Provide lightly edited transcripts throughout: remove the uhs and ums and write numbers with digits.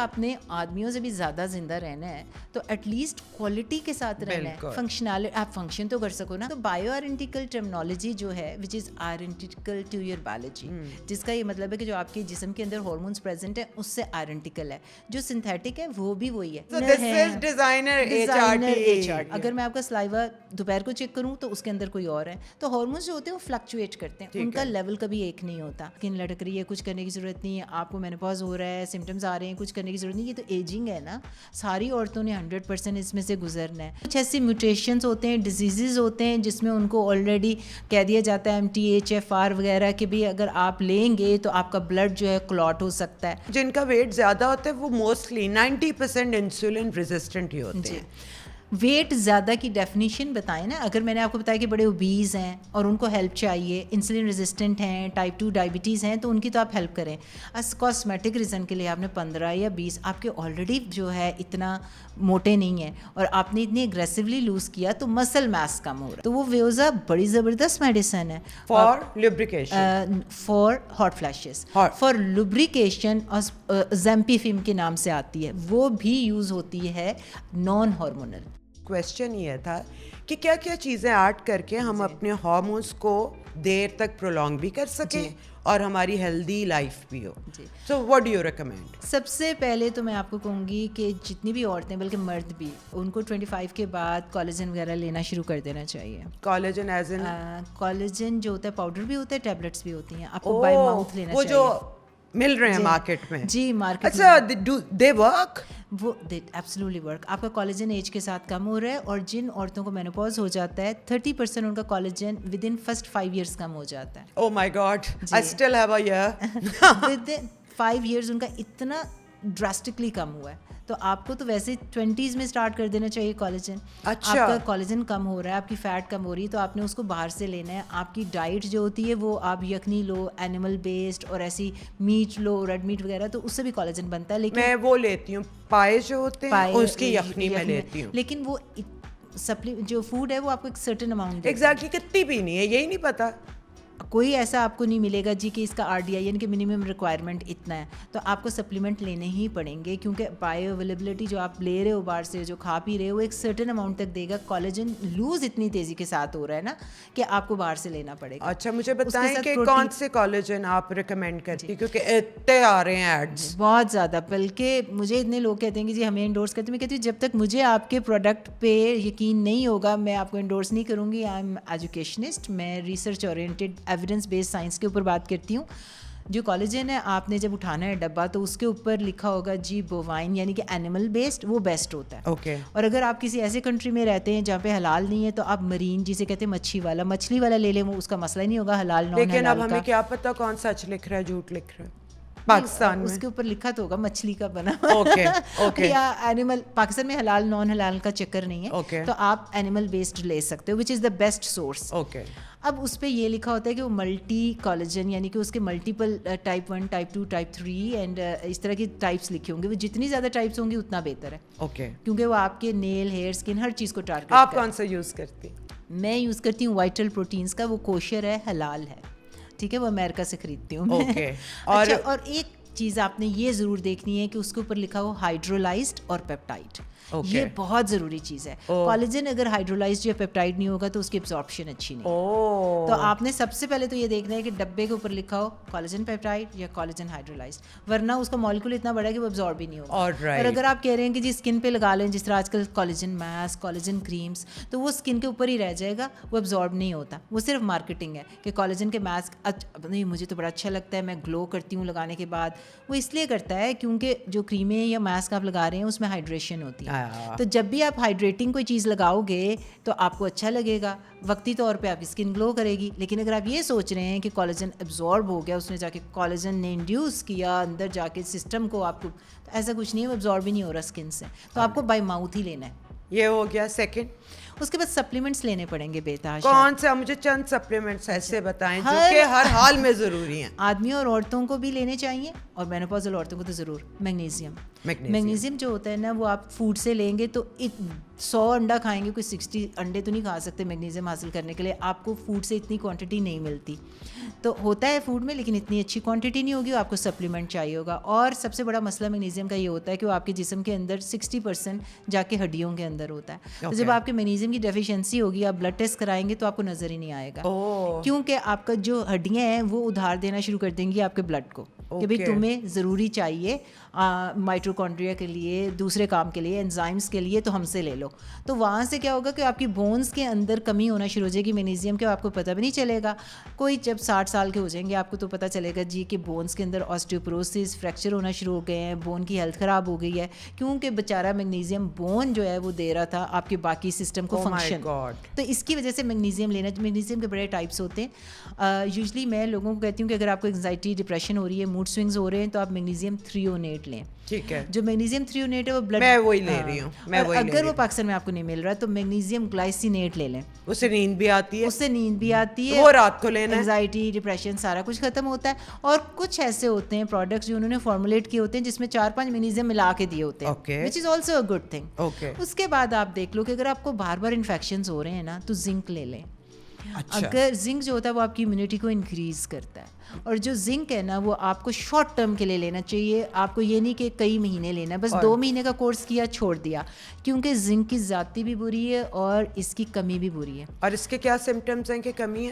آپ نے آدمیوں سے بھی زیادہ زندہ رہنا ہے تو ایٹ لیسٹ کوالٹی کے ساتھ رہنا ہے, فنکشنل, آپ فنکشن تو کر سکو نا. تو بایو آئیڈینٹیکل ٹرمنالوجی جو ہے which is identical to your biology, جس کا یہ مطلب ہے کہ جو آپ کے جسم کے اندر ہارمونس پریزنٹ ہیں اس سے آئیڈینٹیکل ہے. جو سنتھیٹک ہے وہ بھی وہی ہے. اگر میں آپ کا سلائیوا دوپہر کو چیک کروں تو اس کے اندر کوئی اور ہے. تو ہارمونس جو ہوتے ہیں وہ فلکچویٹ کرتے ہیں, ان کا لیول کبھی ایک نہیں ہوتا. اسکن لٹک رہی ہے, کچھ کرنے کی ضرورت نہیں ہے, آپ کو مینوپاز ہو رہا ہے, سمٹمز آ رہے ہیں, کچھ کرنے کی ضرورت نہیں. یہ تو ایجنگ ہے نا, ساری عورتوں نے 100% اس میں سے گزرنا ہے. کچھ ایسی میوٹیشنز ہوتے ہیں, ڈیزیزز ہوتے ہیں جس میں ان کو آلریڈی کہہ دیا جاتا ہے MTHFR وغیرہ کہ بھی اگر آپ لیں گے تو آپ کا بلڈ جو ہے کلاٹ ہو سکتا ہے. جن کا ویٹ زیادہ ہوتا ہے وہ موسٹلی 90% انسولین ریزسٹنٹ ہی ہوتے ہیں. ویٹ زیادہ کی ڈیفینیشن بتائیں نا. اگر میں نے آپ کو بتایا کہ بڑے اوبیز ہیں اور ان کو ہیلپ چاہیے, انسولین ریزسٹنٹ ہیں, ٹائپ 2 ڈائبٹیز ہیں, تو ان کی تو آپ ہیلپ کریں. کاسمیٹک ریزن کے لیے آپ نے 15 یا 20, آپ کے آلریڈی جو ہے اتنا موٹے نہیں ہیں اور آپ نے اتنی اگریسولی لوز کیا تو مسل میس کم ہو رہا ہے. تو وہ ویوزا بڑی زبردست میڈیسن ہے for lubrication, for hot flashes, for lubrication. زیمپیفیم کے نام سے آتی ہے, وہ بھی یوز ہوتی ہے نان ہارمونل. کویسچن یہ تھا کہ کیا کیا چیزیں ایڈ کر کے ہم اپنے ہارمونس کو دیر تک پرولونگ بھی کر سکیں اور ہماری ہیلدی لائف بھی ہو. So what do you recommend? سب سے پہلے تو میں آپ کو کہوں گی کہ جتنی بھی عورتیں بلکہ مرد بھی, ان کو 25 کے بعد کولیجن وغیرہ لینا شروع کر دینا چاہیے. کولیجن ایز ان کولیجن جو ہوتا ہے پاؤڈر بھی ہوتا ہے, ٹیبلٹس بھی ہوتی ہیں, آپ کو بائی ماؤتھ لینا چاہیے. وہ جو مل رہے ہیں مارکیٹ میں. جی مارکیٹ. اچھا, دے ورک؟ وہ ایبسلیوٹلی ورک. آپ کا کولیجن ایج کے ساتھ کم ہو رہا ہے, اور جن عورتوں کو مینوپاز ہو جاتا ہے 30% ان کا collagen with in first 5 years کم ہو جاتا ہے. Oh my God, I still have a year. With 5 years ان کا اتنا ڈراسٹکلی کم ہوا ہے. تو آپ کو تو ویسے 20s میں اسٹارٹ کر دینا چاہیے کولیجن. آپ کا کولیجن کم ہو رہا ہے, آپ کی فیٹ کم ہو رہی ہے, تو آپ نے اس کو باہر سے لینا ہے. آپ کی ڈائٹ جو ہوتی ہے وہ آپ یخنی لو, اینیمل بیسڈ, اور ایسی میٹ لو, ریڈ میٹ وغیرہ, تو اس سے بھی کولیجن بنتا ہے. لیکن میں وہ لیتی ہوں پائے جو ہوتے ہیں, اس کی یخنی میں لیتی ہوں. لیکن وہ جو فوڈ ہے وہ آپ کو ایک سرٹن اماؤنٹ ایگزیکٹلی کتنی بھی نہیں ہے, یہی نہیں پتا. کوئی ایسا آپ کو نہیں ملے گا جی کہ اس کا RDI یعنی کہ منیمم ریکوائرمنٹ اتنا ہے, تو آپ کو سپلیمنٹ لینے ہی پڑیں گے, کیونکہ بایو اویلیبلٹی جو آپ لے رہے ہو باہر سے, جو کھا پی رہے ہو, ایک سرٹن اماؤنٹ تک دے گا. کولیجن لوز اتنی تیزی کے ساتھ ہو رہا ہے نا کہ آپ کو باہر سے لینا پڑے گا. اچھا, مجھے بتائیں کہ کون سے کولیجن آپ ریکمینڈ کرتی, کیونکہ اتنے آ رہے ہیں ایڈز بہت زیادہ. بلکہ مجھے اتنے لوگ کہتے ہیں کہ جی ہمیں انڈورس کرتے ہیں, میں کہتی ہوں جب تک مجھے آپ کے پروڈکٹ پہ یقین نہیں ہوگا میں آپ کو انڈورس نہیں کروں گی. آئی ایم ایجوکیشنسٹ, میں research oriented evidence based science کے اوپر بات کرتی ہوں. جو کولیجن ہے آپ نے جب اٹھانا ہے ڈبہ تو اس کے اوپر لکھا ہوگا جی بووائن یعنی کہ اینیمل بیسڈ, وہ بیسٹ ہوتا ہے. اوکے. اور اگر آپ کسی ایسے کنٹری میں رہتے ہیں جہاں پہ حلال نہیں ہے تو آپ مرین جسے کہتے ہیں مچھلی والا لے لیں, وہ اس کا مسئلہ ہی نہیں ہوگا حلال نان حلال کا. لیکن اب ہمیں کیا پتا کون سچ لکھ رہا ہے جھوٹ لکھ رہا ہے. پاکستان میں اس کے اوپر لکھا تو ہوگا مچھلی کا بنا یا اینیمل. پاکستان میں حلال نان حلال کا چکر نہیں ہے, تو آپ اینیمل بیسڈ لے سکتے ہو, وچ از دا بیسٹ سورس. اب اس پہ یہ لکھا ہوتا ہے کہ وہ ملٹی کولیجن یعنی کہ اس کے multiple type 1, type 2, type 3 and اس طرح کی ٹائپس لکھے ہوں گے. وہ جتنی زیادہ ٹائپس ہوں گی اتنا بہتر ہے, کیونکہ وہ آپ کے نیل, ہیئر, اسکن, ہر چیز کو ٹارگیٹ. آپ کون سا یوز کرتی؟ میں یوز کرتی ہوں وائٹل پروٹینز کا, وہ کوشر ہے, حلال ہے, ٹھیک ہے, وہ امریکہ سے خریدتی ہوں میں. اور ایک چیز آپ نے یہ ضرور دیکھنی ہے کہ اس کے اوپر لکھا ہو ہائیڈرولائزڈ اور پیپٹائڈ. یہ بہت ضروری چیز ہے. کولیجن اگر ہائیڈرولائزڈ یا پیپٹائڈ نہیں ہوگا تو اس کی ایبزارپشن اچھی نہیں. تو آپ نے سب سے پہلے تو یہ دیکھنا ہے کہ ڈبے کے اوپر لکھا ہو کولیجن پیپٹائڈ یا کولیجن ہائیڈرولائزڈ, ورنہ اس کا مالیکول اتنا بڑا ہے کہ وہ ایبزارب بھی نہیں ہوگا. اور اگر آپ کہہ رہے ہیں کہ جی اسکن پہ لگا لیں, جس طرح آج کل کولیجن ماسک, کولیجن کریمس, تو وہ اسکن کے اوپر ہی رہ جائے گا, وہ ایبزارب نہیں ہوتا. وہ صرف مارکیٹنگ ہے کہ کولیجن کے ماسک نہیں مجھے تو بڑا اچھا لگتا ہے, میں گلو کرتی ہوں لگانے کے بعد. وہ اس لیے کرتا ہے کیونکہ جو کریمیں یا ماسک آپ لگا رہے ہیں اس میں ہائیڈریشن ہوتی ہے. تو جب بھی آپ ہائیڈریٹنگ کوئی چیز لگاؤ گے تو آپ کو اچھا لگے گا, وقتی طور پہ آپ کی اسکن گلو کرے گی. لیکن اگر آپ یہ سوچ رہے ہیں کہ کولیجن ایبزارب ہو گیا, اس نے جا کے کولیجن نے انڈیوس کیا اندر جا کے سسٹم کو, آپ کو تو ایسا کچھ نہیں ہے, وہ ایبزارب بھی نہیں ہو رہا اسکن سے, تو آپ کو بائی ماؤتھ ہی لینا ہے. یہ ہو گیا سیکنڈ. اس کے بعد سپلیمنٹس لینے پڑیں گے بےتحاشا. کون سے؟ مجھے چند سپلیمنٹس ایسے بتائیں جو کہ ہر حال میں ضروری ہیں. آدمیوں اور عورتوں کو بھی لینے چاہیے, اور مینوپازل عورتوں کو تو ضرور. میگنیزیم جو ہوتا ہے نا وہ آپ فوڈ سے لیں گے تو 100 انڈا کھائیں گے, کوئی 60 انڈے تو نہیں کھا سکتے میگنیزیم حاصل کرنے کے لیے. آپ کو فوڈ سے اتنی کوانٹٹی نہیں ملتی, تو ہوتا ہے فوڈ میں لیکن اتنی اچھی کوانٹٹی نہیں ہوگی, آپ کو سپلیمنٹ چاہیے ہوگا. اور سب سے بڑا مسئلہ میگنیزیم کا یہ ہوتا ہے کہ وہ آپ کے جسم کے اندر 60% جا کے ہڈیوں کے اندر ہوتا ہے. تو جب آپ کے میگنیزیم کی ڈیفیشنسی ہوگی, آپ بلڈ ٹیسٹ کرائیں گے تو آپ کو نظر ہی نہیں آئے گا, کیونکہ آپ کا جو ہڈیاں ہیں وہ ادھار دینا شروع کر دیں گی آپ کے بلڈ کو کہ بھائی تمہیں ضروری چاہیے مائٹوکونڈریا کے لیے, دوسرے کام کے لیے, انزائمس کے لیے, تو ہم سے لے لو. تو وہاں سے کیا ہوگا کہ آپ کی بونز کے اندر کمی ہونا شروع ہو جائے گی میگنیزیم کے, آپ کو پتہ بھی نہیں چلے گا. کوئی جب 60 سال کے ہو جائیں گے آپ کو تو پتہ چلے گا جی کہ بونز کے اندر آسٹیوپروسس, فریکچر ہونا شروع ہو گئے ہیں, بون کی ہیلتھ خراب ہو گئی ہے, کیونکہ بیچارہ میگنیزیم بون جو ہے وہ دے رہا تھا آپ کے باقی سسٹم کو فنکشن. تو اس کی وجہ سے میگنیزیم لینا, میگنیزیم کے بڑے ٹائپس ہوتے ہیں. یوزلی میں لوگوں کو کہتی ہوں کہ اگر آپ کو انگزائٹی, ڈپریشن ہو رہی ہے, موڈ سوئنگز ہو رہے ہیں, تو آپ میگنیزیم 308 لیں. ٹھیک ہے, جو میگنیزیم 308 ہے وہ بلڈ, میں وہی لے رہی ہوں. اگر وہ پاکستان میں آپ کو نہیں مل رہا تو میگنیزیم گلائسینیٹ لے لیں, اس سے نیند بھی آتی ہے, اس سے نیند بھی آتی ہے, وہ رات کو لینا, انگزائٹی, ڈپریشن سارا کچھ ختم ہوتا ہے. اور کچھ ایسے ہوتے ہیں پروڈکٹس جو انہوں نے فارمولیٹ کیے ہوتے ہیں جس میں 4-5 میگنیزیم ملا کے دیے ہوتے ہیں, which is also a good thing. اس کے بعد آپ دیکھ لو کہ اگر آپ کو بار بار انفیکشنز ہو رہے ہیں نا تو زنک لے لیں. اگر زنک جو ہوتا ہے وہ آپ کی امیونٹی کو انکریز کرتا ہے, اور جو زنک ہے نا وہ آپ کو شارٹ ٹرم کے لیے لینا چاہیے. آپ کو یہ نہیں کہ کئی مہینے لینا, بس 2 مہینے کا کورس کیا چھوڑ دیا, کیونکہ زنک کی ذاتی بھی بری ہے اور اس کی کمی بھی بری ہے. اور اس کے کیا سمٹمز ہیں کہ کمی ہے؟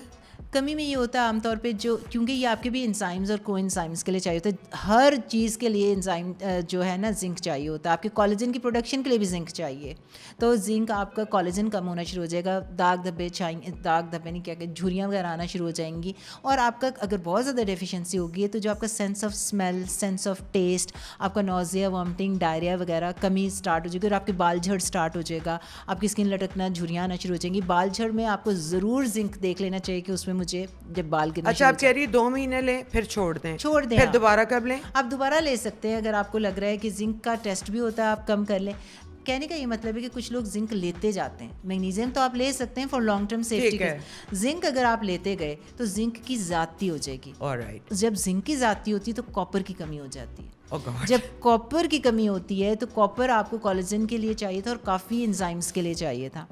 کمی میں یہ ہوتا ہے عام طور پہ جو, کیونکہ یہ آپ کے بھی انزائمز اور کو انزائمز کے لیے چاہیے ہوتا ہے, ہر چیز کے لیے انزائم جو ہے نا زنک چاہیے ہوتا ہے. آپ کے کولیجن کی پروڈکشن کے لیے بھی زنک چاہیے, تو زنک آپ کا کولیجن کم ہونا شروع ہو جائے گا, داغ دھبے نہیں کیا کہ جھریاں وغیرہ آنا شروع ہو جائیں گی. اور آپ کا اگر بہت زیادہ ڈیفیشنسی ہوگی تو جو آپ کا sense of smell, sense of test, آپ کا نوزیا, وامٹنگ, ڈائریا وغیرہ کمی اسٹارٹ ہو جائے گی, اور آپ کے بال جھڑ اسٹارٹ ہو جائے گا, آپ کی اسکن لٹکنا, جھریاں آنا شروع ہو جائیں گی. بال جھڑ میں آپ کو ضرور زنک دیکھ لینا چاہیے کہ اس میں مجھے جب بال گرنا. اچھا, آپ کہہ رہی 2 مہینے لیں پھر چھوڑ دیں, پھر دوبارہ کب لیں؟ آپ دوبارہ لے سکتے ہیں اگر آپ کو لگ رہا ہے کہ زنک کا ٹیسٹ بھی ہوتا ہے, آپ کم کر لیں. کہنے کا یہ مطلب ہے کہ کچھ لوگ زنک لیتے جاتے ہیں. میگنیزیم تو آپ لے سکتے ہیں فار لانگ ٹرم سیفٹی کے, زنک اگر آپ لیتے گئے تو زنک کی ذاتی ہو جائے گی. جب زنک کی ذاتی ہوتی ہے تو کاپر کی کمی ہو جاتی ہے. جب کاپر کی کمی ہوتی ہے تو کاپر آپ کو کولیجن کے لیے چاہیے تھا اور کافی انزائمز کے لیے چاہیے تھا,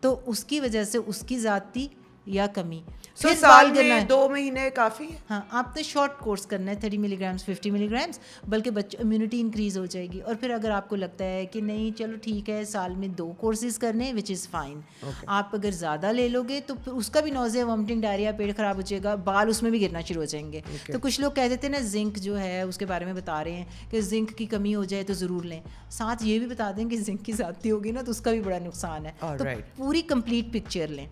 تو اس کی وجہ سے اس کی ذاتی یا کمی. سال میں 2 مہینے کافی ہے. ہاں, آپ نے شارٹ کورس کرنا ہے 30 ملی گرامس 50 ملی گرامس, بلکہ بچوں امیونٹی انکریز ہو جائے گی. اور پھر اگر آپ کو لگتا ہے کہ نہیں چلو ٹھیک ہے سال میں 2 کورسز کرنے, وچ از فائن. آپ اگر زیادہ لے لو گے تو پھر اس کا بھی نوزیا, وامٹنگ, ڈائریا, پیٹ خراب ہو جائے گا, بال اس میں بھی گرنا شروع ہو جائیں گے. تو کچھ لوگ کہہ دیتے ہیں نا زنک جو ہے اس کے بارے میں بتا رہے ہیں کہ زنک کی کمی ہو جائے تو ضرور لیں, ساتھ یہ بھی بتا دیں کہ زنک کی ذاتی ہوگی نا تو اس کا بھی بڑا نقصان ہے. تو پوری کمپلیٹ پکچر لیں.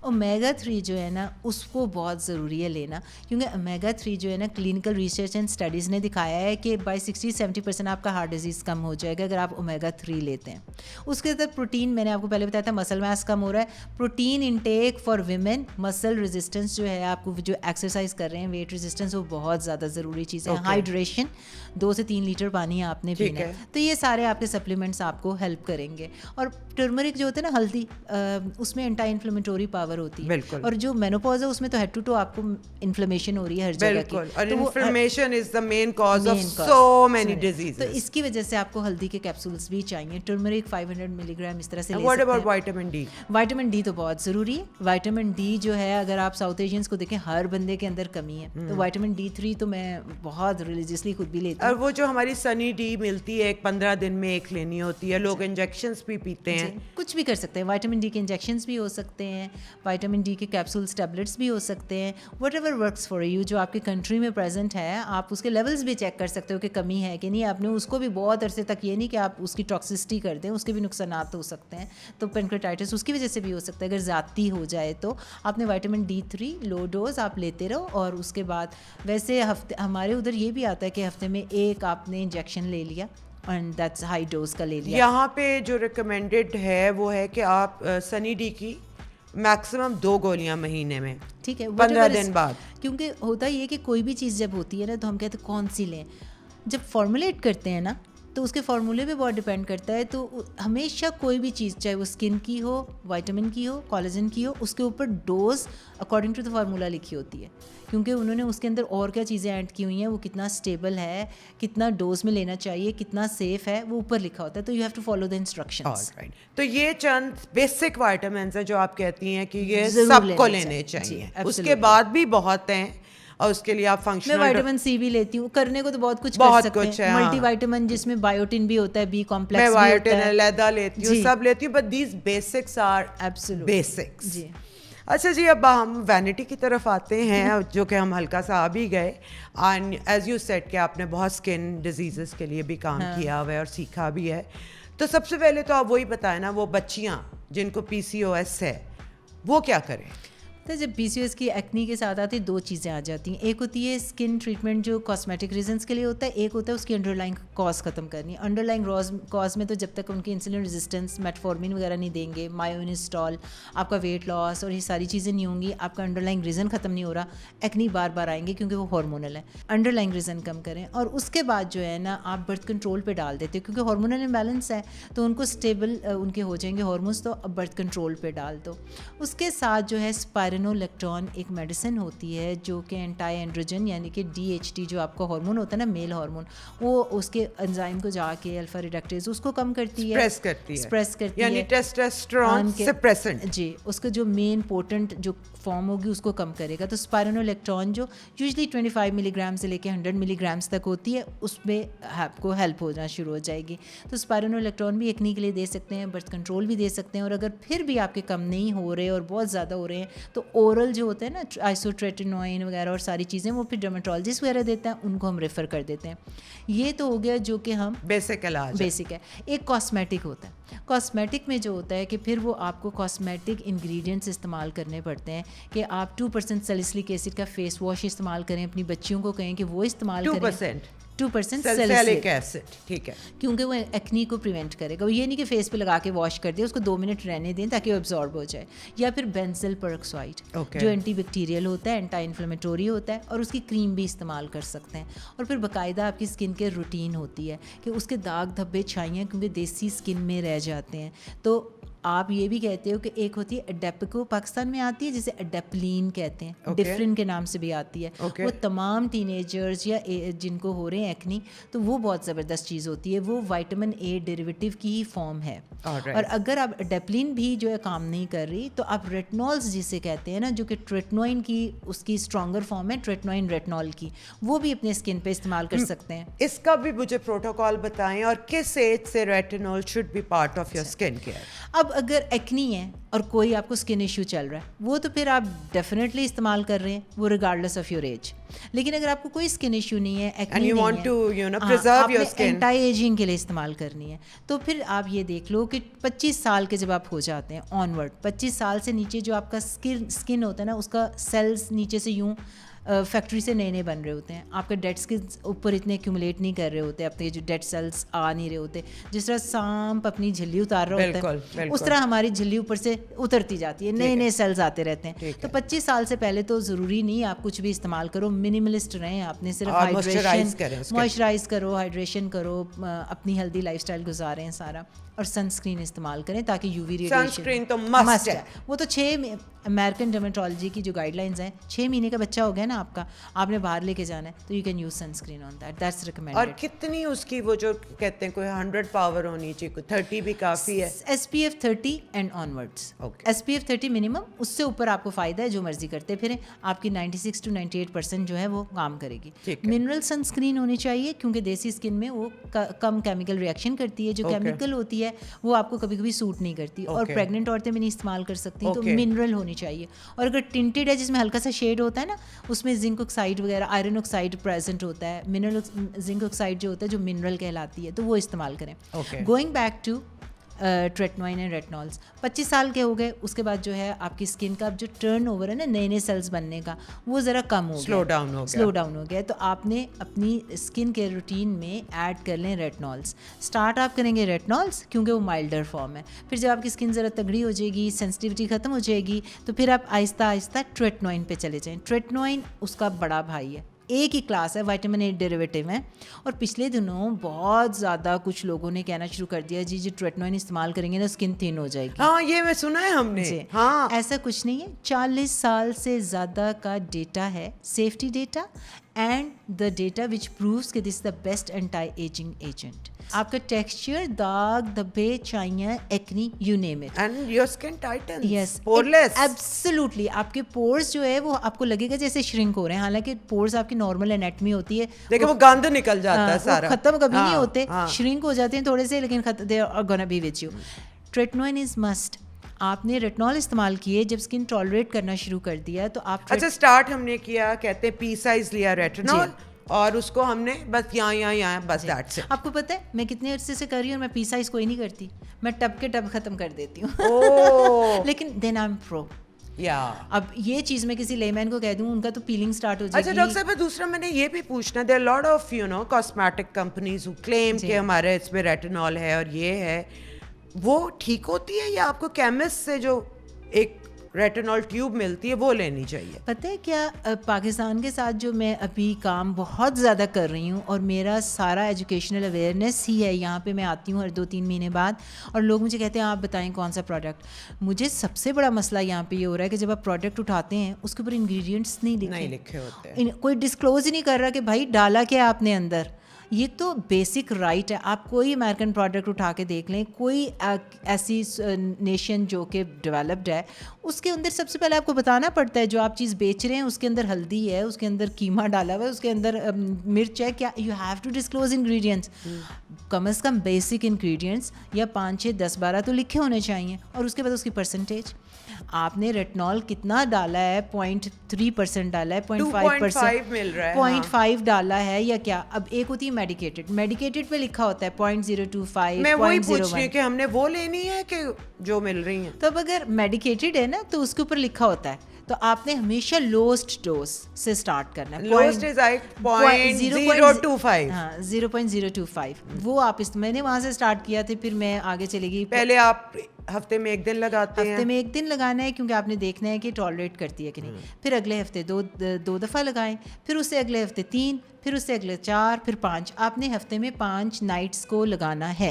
اومیگا 3 جو ہے نا اس کو بہت ضروری ہے لینا, کیونکہ اومیگا 3 جو ہے نا کلینکل ریسرچ اینڈ اسٹڈیز نے دکھایا ہے کہ بائی 60-70% آپ کا ہارٹ ڈیزیز کم ہو جائے گا اگر آپ اومیگا 3 لیتے ہیں. اس کے اندر پروٹین, میں نے آپ کو پہلے بتایا تھا مسل میس کم ہو رہا ہے, پروٹین انٹیک فار ویمن, مسل ریزسٹنس جو ہے آپ کو جو ایکسرسائز کر رہے ہیں, ویٹ ریزسٹنس, وہ بہت زیادہ ضروری چیز ہے. ہائیڈریشن, 2 سے 3 لیٹر پانی آپ نے پینا ہے. تو یہ سارے آپ کے سپلیمنٹس آپ کو ہیلپ کریں گے. اور ٹرمرک جو ہوتا ہے نا ہلدی, اس میں اینٹی انفلیمیٹوری پاور ہوتی ہے, اور جو مینوپاز ہے اس میں تو ہیڈ ٹو آپ کو انفلیمیشن ہو رہی ہے ہر جگہ کی, اور inflammation is the main cause of so many diseases. تو اس کی وجہ سے آپ کو ہلدی کے کیپسولز بھی چاہیے. ٹرمرک 500 ملی گرام اس طرح سے لے سکتے ہیں. وائٹامن ڈی, وائٹامن ڈی تو بہت ضروری ہے. وائٹامن ڈی جو ہے اگر آپ ساؤتھ ایشینس کو دیکھیں ہر بندے کے اندر کمی ہے, تو وائٹامن D3 تو میں بہت ریلیجیسلی خود بھی لیتی ہوں. اور وہ جو ہماری سنی ڈی ملتی ہے 15 دن میں 1 لینی ہوتی ہے, لوگ انجیکشنز بھی پیتے ہیں. کچھ بھی کر سکتے ہیں, وائٹامن ڈی کے انجیکشنز بھی ہو سکتے ہیں, وائٹامن ڈی کے کیپسولز, ٹیبلٹس بھی ہو سکتے ہیں. What ever works for you, جو آپ کے کنٹری میں پریزنٹ ہے آپ اس کے لیولز بھی چیک کر سکتے ہو کہ کمی ہے کہ نہیں. آپ نے اس کو بھی بہت عرصے تک, یہ نہیں کہ آپ اس کی ٹاکسسٹی کر دیں, اس کے بھی نقصانات ہو سکتے ہیں. تو پینکریٹائٹس اس کی وجہ سے بھی ہو سکتا ہے. اگر ذاتی ہو جائے تو آپ نے وائٹامن D3 لو ڈوز آپ لیتے رہو. اور اس کے بعد ویسے ہمارے ادھر یہ بھی آتا ہے کہ ہفتے میں 1 آپ نے انجیکشن لے لیا, اینڈ دیٹس ہائی ڈوز کا لے لیا. یہاں پہ جو ریکمینڈڈ ہے وہ ہے کہ آپ سنی ڈی کی میکسیمم 2 گولیاں مہینے میں, ٹھیک ہے, 15 دن بعد. کیونکہ ہوتا یہ کہ کوئی بھی چیز جب ہوتی ہے نا تو ہم کہتے ہیں کون سی لیں. جب فارمولیٹ کرتے ہیں نا تو اس کے فارمولے پہ بہت ڈپینڈ کرتا ہے. تو ہمیشہ کوئی بھی چیز چاہے وہ اسکن کی ہو, وائٹامن کی ہو, کولیجن کی ہو, اس کے اوپر dose according to the formula لکھی ہوتی ہے, کیونکہ انہوں نے اس کے اندر اور کیا چیزیں ایڈ کی ہوئی ہیں, وہ کتنا اسٹیبل ہے, کتنا ڈوز میں لینا چاہیے, کتنا سیف ہے, وہ اوپر لکھا ہوتا ہے. تو you have to follow the instructions. تو یہ چند بیسک وائٹامنس ہیں جو آپ کہتی ہیں کہ یہ سب کو لینے چاہیے. اس کے بعد بھی بہت ہیں, اور اس کے لیے آپ فنکشنل. میں وائٹامن سی بھی لیتی ہوں, کرنے کو تو بہت کچھ کر سکتے ہیں. ملٹی وائٹامن جس میں بایوٹن بھی ہوتا ہے, بی کمپلیکس بھی ہوتا ہے, میں بایوٹن علیحدہ لیتی ہوں, سب لیتی ہوں, but these basics are basics. جی اچھا جی, اب ہم وینٹی کی طرف آتے ہیں, جو کہ ہم ہلکا سا آ بھی گئے. اینڈ ایز یو سیڈ کہ آپ نے بہت اسکن ڈیزیزز کے لیے بھی کام کیا ہوا ہے اور سیکھا بھی ہے. تو سب سے پہلے تو آپ وہی بتائیں نا, وہ بچیاں جن کو PCOS ہے وہ کیا کریں؟ تو جب PCOS کی ایکنی کے ساتھ آتی 2 چیزیں آ جاتی ہیں. ایک ہوتی ہے اسکن ٹریٹمنٹ جو کاسمیٹک ریزنس کے لیے ہوتا ہے, ایک ہوتا ہے اس کی انڈر لائن کاز ختم کرنی. انڈر لائن کاز میں تو جب تک ان کی انسولین ریزسٹنس, میٹفورمین وغیرہ نہیں دیں گے, مایونسٹال, آپ کا ویٹ لاس اور یہ ساری چیزیں نہیں ہوں گی, آپ کا انڈر لائن ریزن ختم نہیں ہو رہا, ایکنی بار بار آئیں گے کیونکہ وہ ہارمونل ہے. انڈر لائن ریزن کم کریں, اور اس کے بعد جو ہے نا آپ برتھ کنٹرول پہ ڈال دیتے, کیونکہ ہارمونل امبیلنس ہے تو ان کو اسٹیبل ان کے ہو جائیں گے ہارمونس, تو اب برتھ کنٹرول پہ ڈال دو. اس کے ساتھ جو ہے اسپائرینولیکٹون ایک میڈیسن ہوتی ہے جو کہ اینٹائی اینڈروجن یعنی کہ DHT جو آپ کا ہارمون ہوتا ہے نا, میل ہارمون, وہ اس کے انزائم کو جا کے الفا ریڈکٹیز اس کو کم کرتی ہے, سپریس کرتی ہے, یعنی ٹیسٹوسٹیرون سپریسنٹ. جی, اس کا جو مین پوٹنٹ جو فارم ہوگی اس کو کم کرے گا. تو اسپائرینولیکٹون جو یوزلی 25 ملی گرام سے لے کے 100 ملی گرامس تک ہوتی ہے, اس میں آپ کو ہیلپ ہونا شروع ہو جائے گی. تو اسپائرینولیکٹون بھی ایکنی کے لیے دے سکتے ہیں, برتھ کنٹرول بھی دے سکتے ہیں, اور اگر پھر بھی آپ کے کم نہیں ہو رہے اور بہت زیادہ ہو رہے ہیں تو اورل جو ہوتا ہے نا آئسوٹریٹینوئن وغیرہ اور ساری چیزیں, وہ پھر ڈرمیٹولوجسٹ وغیرہ دیتے ہیں, ان کو ہم ریفر کر دیتے ہیں. یہ تو ہو گیا جو کہ ہم بیسک علاج بیسک ہے. ایک کاسمیٹک ہوتا ہے. کاسمیٹک میں جو ہوتا ہے کہ پھر وہ آپ کو کاسمیٹک انگریڈینٹس استعمال کرنے پڑتے ہیں, کہ آپ 2% سیلسلک ایسڈ کا فیس واش استعمال کریں, اپنی بچیوں کو کہیں کہ وہ استعمال کریں. 2% سیلسلک ایسڈ, ٹھیک ہے, کیونکہ وہ ایکنی کو پریونٹ کرے گا. وہ یہ نہیں کہ فیس پہ لگا کے واش کر دیں, اس کو 2 منٹ رہنے دیں تاکہ وہ ابزارب ہو جائے. یا پھر بینزل پرآکسائڈ جو اینٹی بیکٹیریل ہوتا ہے, اینٹی انفلیمیٹوری ہوتا ہے, اور اس کی کریم بھی استعمال کر سکتے ہیں. اور پھر باقاعدہ آپ کی اسکن کے روٹین ہوتی ہے کہ اس کے داغ دھبے چھائیاں کیونکہ دیسی اسکن میں رہ جاتے ہیں. تو آپ یہ بھی کہتے ہو کہ ایک ہوتی ہے اڈیپکو, پاکستان میں آتی ہے جسے اڈیپلین کہتے ہیں, ڈفرنٹ کے نام سے بھی آتی ہے. وہ تمام ٹین ایجرز یا جن کو ہو رہے ہیں ایکنی, تو وہ بہت زبردست چیز ہوتی ہے. وہ وائٹامن A ڈیریویٹو کی ہی فارم ہے. اور اگر آپ اڈیپلین بھی جو ہے کام نہیں کر رہی, تو آپ ریٹنولز جسے کہتے ہیں نا, جو کہ ٹریٹنوئن کی اس کی اسٹرانگر فارم ہے, ٹریٹنوئن ریٹنول کی, وہ بھی اپنے اسکن پہ استعمال کر سکتے ہیں. اس کا بھی مجھے پروٹوکول بتائیں, اور کس ایج سے retinol should be part of your skin care. اب اگر ایکنی ہے اور کوئی آپ کو اسکن ایشو چل رہا ہے, وہ تو پھر آپ ڈیفینیٹلی استعمال کر رہے ہیں, وہ ریگارڈلیس آف یور ایج. لیکن اگر آپ کو کوئی اسکن ایشو نہیں ہے, ایکنی نہیں ہے, آپ نے اینٹائی ایجنگ کے لیے استعمال کرنی ہے, تو پھر آپ یہ دیکھ لو کہ 25 سال کے جب آپ ہو جاتے ہیں آنورڈ, 25 سال سے نیچے جو آپ کا اسکن ہوتا ہے نا, اس کا سیلز نیچے سے یوں فیکٹری سے نئے بن رہے ہوتے ہیں. آپ کے ڈیڈ اسکن اوپر اتنے ایکومولیٹ نہیں کر رہے ہوتے, اپنے جو ڈیڈ سیلز آ نہیں رہے ہوتے. جس طرح سانپ اپنی جھلی اتار رہا ہوتا ہے, اس طرح ہماری جھلی اوپر سے اترتی جاتی ہے, نئے نئے سیلز آتے رہتے ہیں. تو 25 سال سے پہلے تو ضروری نہیں آپ کچھ بھی استعمال کرو, منیملسٹ رہیں, آپ نے صرف موئسچرائز کرو, ہائیڈریشن کرو, اپنی ہیلدی لائف اسٹائل گزاریں سارا, اور سن اسکرین استعمال کریں تاکہ UV ریڈیشن تو مسٹ ہے. وہ تو 6 امریکن ڈرمیٹولوجی کی جو گائیڈ لائنز ہیں, 6 مہینے کا بچہ ہو گیا نا آپ کا, آپ نے باہر لے کے جانا ہے, تو you can use sunscreen on that, that's recommended. اور کتنی اس کی وہ جو کہتے ہیں کوئی 100 پاور ہونی چاہیے, کوئی 30 بھی کافی ہے. SPF 30 and onwards. SPF 30 minimum, اس سے اوپر آپ کو فائدہ ہے, جو مرضی کرتے پھریں, آپ کی 96 to 98% جو ہے وہ کام کرے گی. منرل سن اسکرین ہونی چاہیے, کیونکہ دیسی اسکن میں وہ کم کیمیکل ریئیکشن کرتی ہے, جو کیمیکل ہوتی ہے وہ آپ کو کبھی کبھی سوٹ نہیں کرتی, اور پریگننٹ عورتیں بھی نہیں استعمال کر سکتی, تو منرل ہونی چاہیے. اور اگر ٹنٹڈ ہے جس میں ہلکا سا شیڈ ہوتا ہے نا, اس میں زنک آکسائڈ وغیرہ, آئرن آکسائڈ پریزنٹ ہوتا ہے, منرل زنک آکسائڈ جو ہوتا ہے جو منرل کہلاتی ہے, تو وہ استعمال کریں. گوئنگ بیک ٹو ٹریٹنوئن اینڈ ریٹنولز, 25 سال کے ہو گئے, اس کے بعد جو ہے آپ کی اسکن کا جو ٹرن اوور ہے نا نئے نئے سیلز بننے کا, وہ ذرا کم ہو گیا, سلو ڈاؤن ہو گیا. تو آپ نے اپنی اسکن کے روٹین میں ایڈ کر لیں ریٹنولز. اسٹارٹ آپ کریں گے ریٹنولز کیونکہ وہ مائلڈر فارم ہے. پھر جب آپ کی اسکن ذرا تگڑی ہو جائے گی, سینسٹیوٹی ختم ہو جائے گی, تو پھر آپ آہستہ آہستہ ٹریٹنوئن پہ چلے جائیں. ٹریٹنوئن اس کا بڑا بھائی ہے, ایک ہی کلاس ہے, وائٹامن اے ڈیریویٹو ہیں. اور پچھلے دنوں بہت زیادہ کچھ لوگوں نے کہنا شروع کر دیا جی جو ٹریٹنوئن استعمال کریں گے نا اسکن تھن ہو جائے گی. ہاں یہ میں سنا ہے ہم نے. ہاں ایسا کچھ نہیں ہے. 40 سال سے زیادہ کا ڈیٹا ہے, safety data and the data which proves کہ this is the best anti ageing agent. آپ کا ٹیکسچر, داغ, دھبے, چائیاں, acne, you name it, and your skin tightens, yes poreless, absolutely. آپ کے پورس جو ہے وہ آپ کو لگے گا جیسے شرنک ہو رہے ہیں, حالانکہ پورس آپ کی نارمل انیٹمی ہوتی ہے, دیکھیں وہ گند نکل جاتا ہے سارا, ختم کبھی نہیں ہوتے, شرنک ہو جاتے ہیں تھوڑے سے, لیکن they are gonna be with you. Tretinoin is must. آپ نے ریٹنول استعمال کیے, جب اسکن ٹالریٹ کرنا شروع کر دیا تو آپ اچھا اسٹارٹ ہم نے کیا, کہتے ہیں پی سائز لیا ریٹنول اور اس کو ہم نے بس یہاں بس دیٹس اٹ. آپ کو پتہ ہے میں کتنے عرصے سے کر رہی ہوں, اور میں پی سائز کوئی نہیں کرتی, میں ٹب کے ٹب ختم کر دیتی ہوں. لیکن دین آئی ایم پرو. اب یہ چیز میں کسی لے مین کو کہہ دوں, ان کا تو پیلنگ سٹارٹ ہو جائے گی. اچھا ڈاکٹر صاحب دوسرا میں نے یہ بھی پوچھنا, there lot of you know cosmetic companies who claim کہ ہمارے اس میں ریٹنول ہے اور یہ ہے, وہ ٹھیک ہوتی ہے یا آپ کو کیمسٹ سے جو ایک ریٹنول ٹیوب ملتی ہے وہ لینی چاہیے؟ پتہ ہے کیا, پاکستان کے ساتھ جو میں ابھی کام بہت زیادہ کر رہی ہوں, اور میرا سارا ایجوکیشنل اویئرنیس ہی ہے, یہاں پہ میں آتی ہوں ہر 2-3 مہینے بعد, اور لوگ مجھے کہتے ہیں آپ بتائیں کون سا پروڈکٹ. مجھے سب سے بڑا مسئلہ یہاں پہ یہ ہو رہا ہے کہ جب آپ پروڈکٹ اٹھاتے ہیں اس کے اوپر انگریڈینٹس نہیں لکھے ہوتے, کوئی ڈسکلوز ہی نہیں کر رہا کہ بھائی ڈالا کیا آپ نے اندر. یہ تو بیسک رائٹ ہے. آپ کوئی امریکن پروڈکٹ اٹھا کے دیکھ لیں, کوئی ایسی نیشن جو کہ ڈیولپڈ ہے, اس کے اندر سب سے پہلے آپ کو بتانا پڑتا ہے جو آپ چیز بیچ رہے ہیں اس کے اندر ہلدی ہے, اس کے اندر قیمہ ڈالا ہوا ہے, اس کے اندر مرچ ہے, کیا you have to disclose ingredients. کم از کم بیسک انگریڈینٹس یا 5, 6, 10, 12 تو لکھے ہونے چاہیے, اور اس کے بعد اس کی پرسنٹیج. آپ نے ریٹنول کتنا ڈالا ہے, 0.3% ڈالا ہے, 0.5% مل رہا ہے, 0.5 ڈالا ہے یا کیا. اب ایک ہوتی ہے میڈیکیٹڈ پہ لکھا ہوتا ہے 0.025. میں وہی پوچھ رہی ہوں کہ ہم نے وہ لینی ہے کہ جو مل رہی ہیں. تو اب اگر میڈیکیٹڈ ہے نا تو اس کے اوپر لکھا ہوتا ہے, تو آپ نے ہمیشہ لوسٹ ڈوز سے اسٹارٹ کرنا ہے. Lowest is like 0.025. ہاں 0.025. وہ آپ میں نے وہاں سے اسٹارٹ کیا تھا, پھر میں آگے چلے گئی. پہلے آپ ہفتے میں 1 دن لگاتے ہیں, ہفتے میں 1 دن لگانا ہے کیونکہ آپ نے دیکھنا ہے کہ ٹالریٹ کرتی ہے کہ نہیں. پھر اگلے ہفتے 2 دفعہ لگائیں, پھر اس سے اگلے ہفتے 3, پھر اس سے اگلے 4, پھر 5. آپ نے ہفتے میں 5 نائٹس کو لگانا ہے.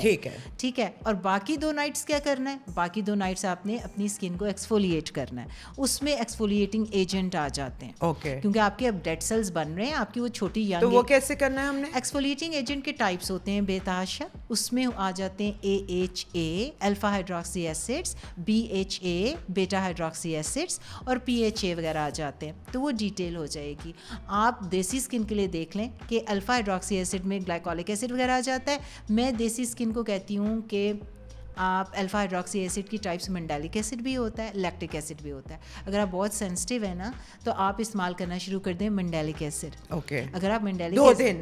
ٹھیک ہے. اور باقی 2 نائٹس کیا کرنا ہے, باقی 2 نائٹس آپ نے اپنی اسکن کو ایکسفولیٹ کرنا ہے. اس میں ایکسفولیٹنگ ایجنٹ آ جاتے ہیں, کیونکہ آپ کے اب ڈیڈ سیلز بن رہے ہیں, آپ کی وہ چھوٹی ینگ. تو وہ کیسے کرنا ہے ہم نے؟ ایکسفولیٹنگ ایجنٹ کے ٹائپس ہوتے ہیں بے تحاشا. اس میں آ جاتے ہیں AHA alpha hydroxy acids, BHA beta hydroxy acids, اور PHA وغیرہ آ جاتے ہیں. تو وہ ڈیٹیل ہو جائے گی. آپ دیسی اسکن کے لیے دیکھ لیں کہ الفا ہائیڈروکسی ایسڈ میں گلائکولک ایسڈ وغیرہ آ جاتا ہے. میں دیسی اسکن کو کہتی ہوں کہ آپ الفا ہائیڈروکسی ایسڈ کی ٹائپس منڈیلک ایسڈ بھی ہوتا ہے, لیکٹک ایسڈ بھی ہوتا ہے. اگر آپ بہت سینسٹیو ہیں نا تو آپ استعمال کرنا شروع کر دیں منڈیلک ایسڈ. اگر آپ منڈیلک 2 دن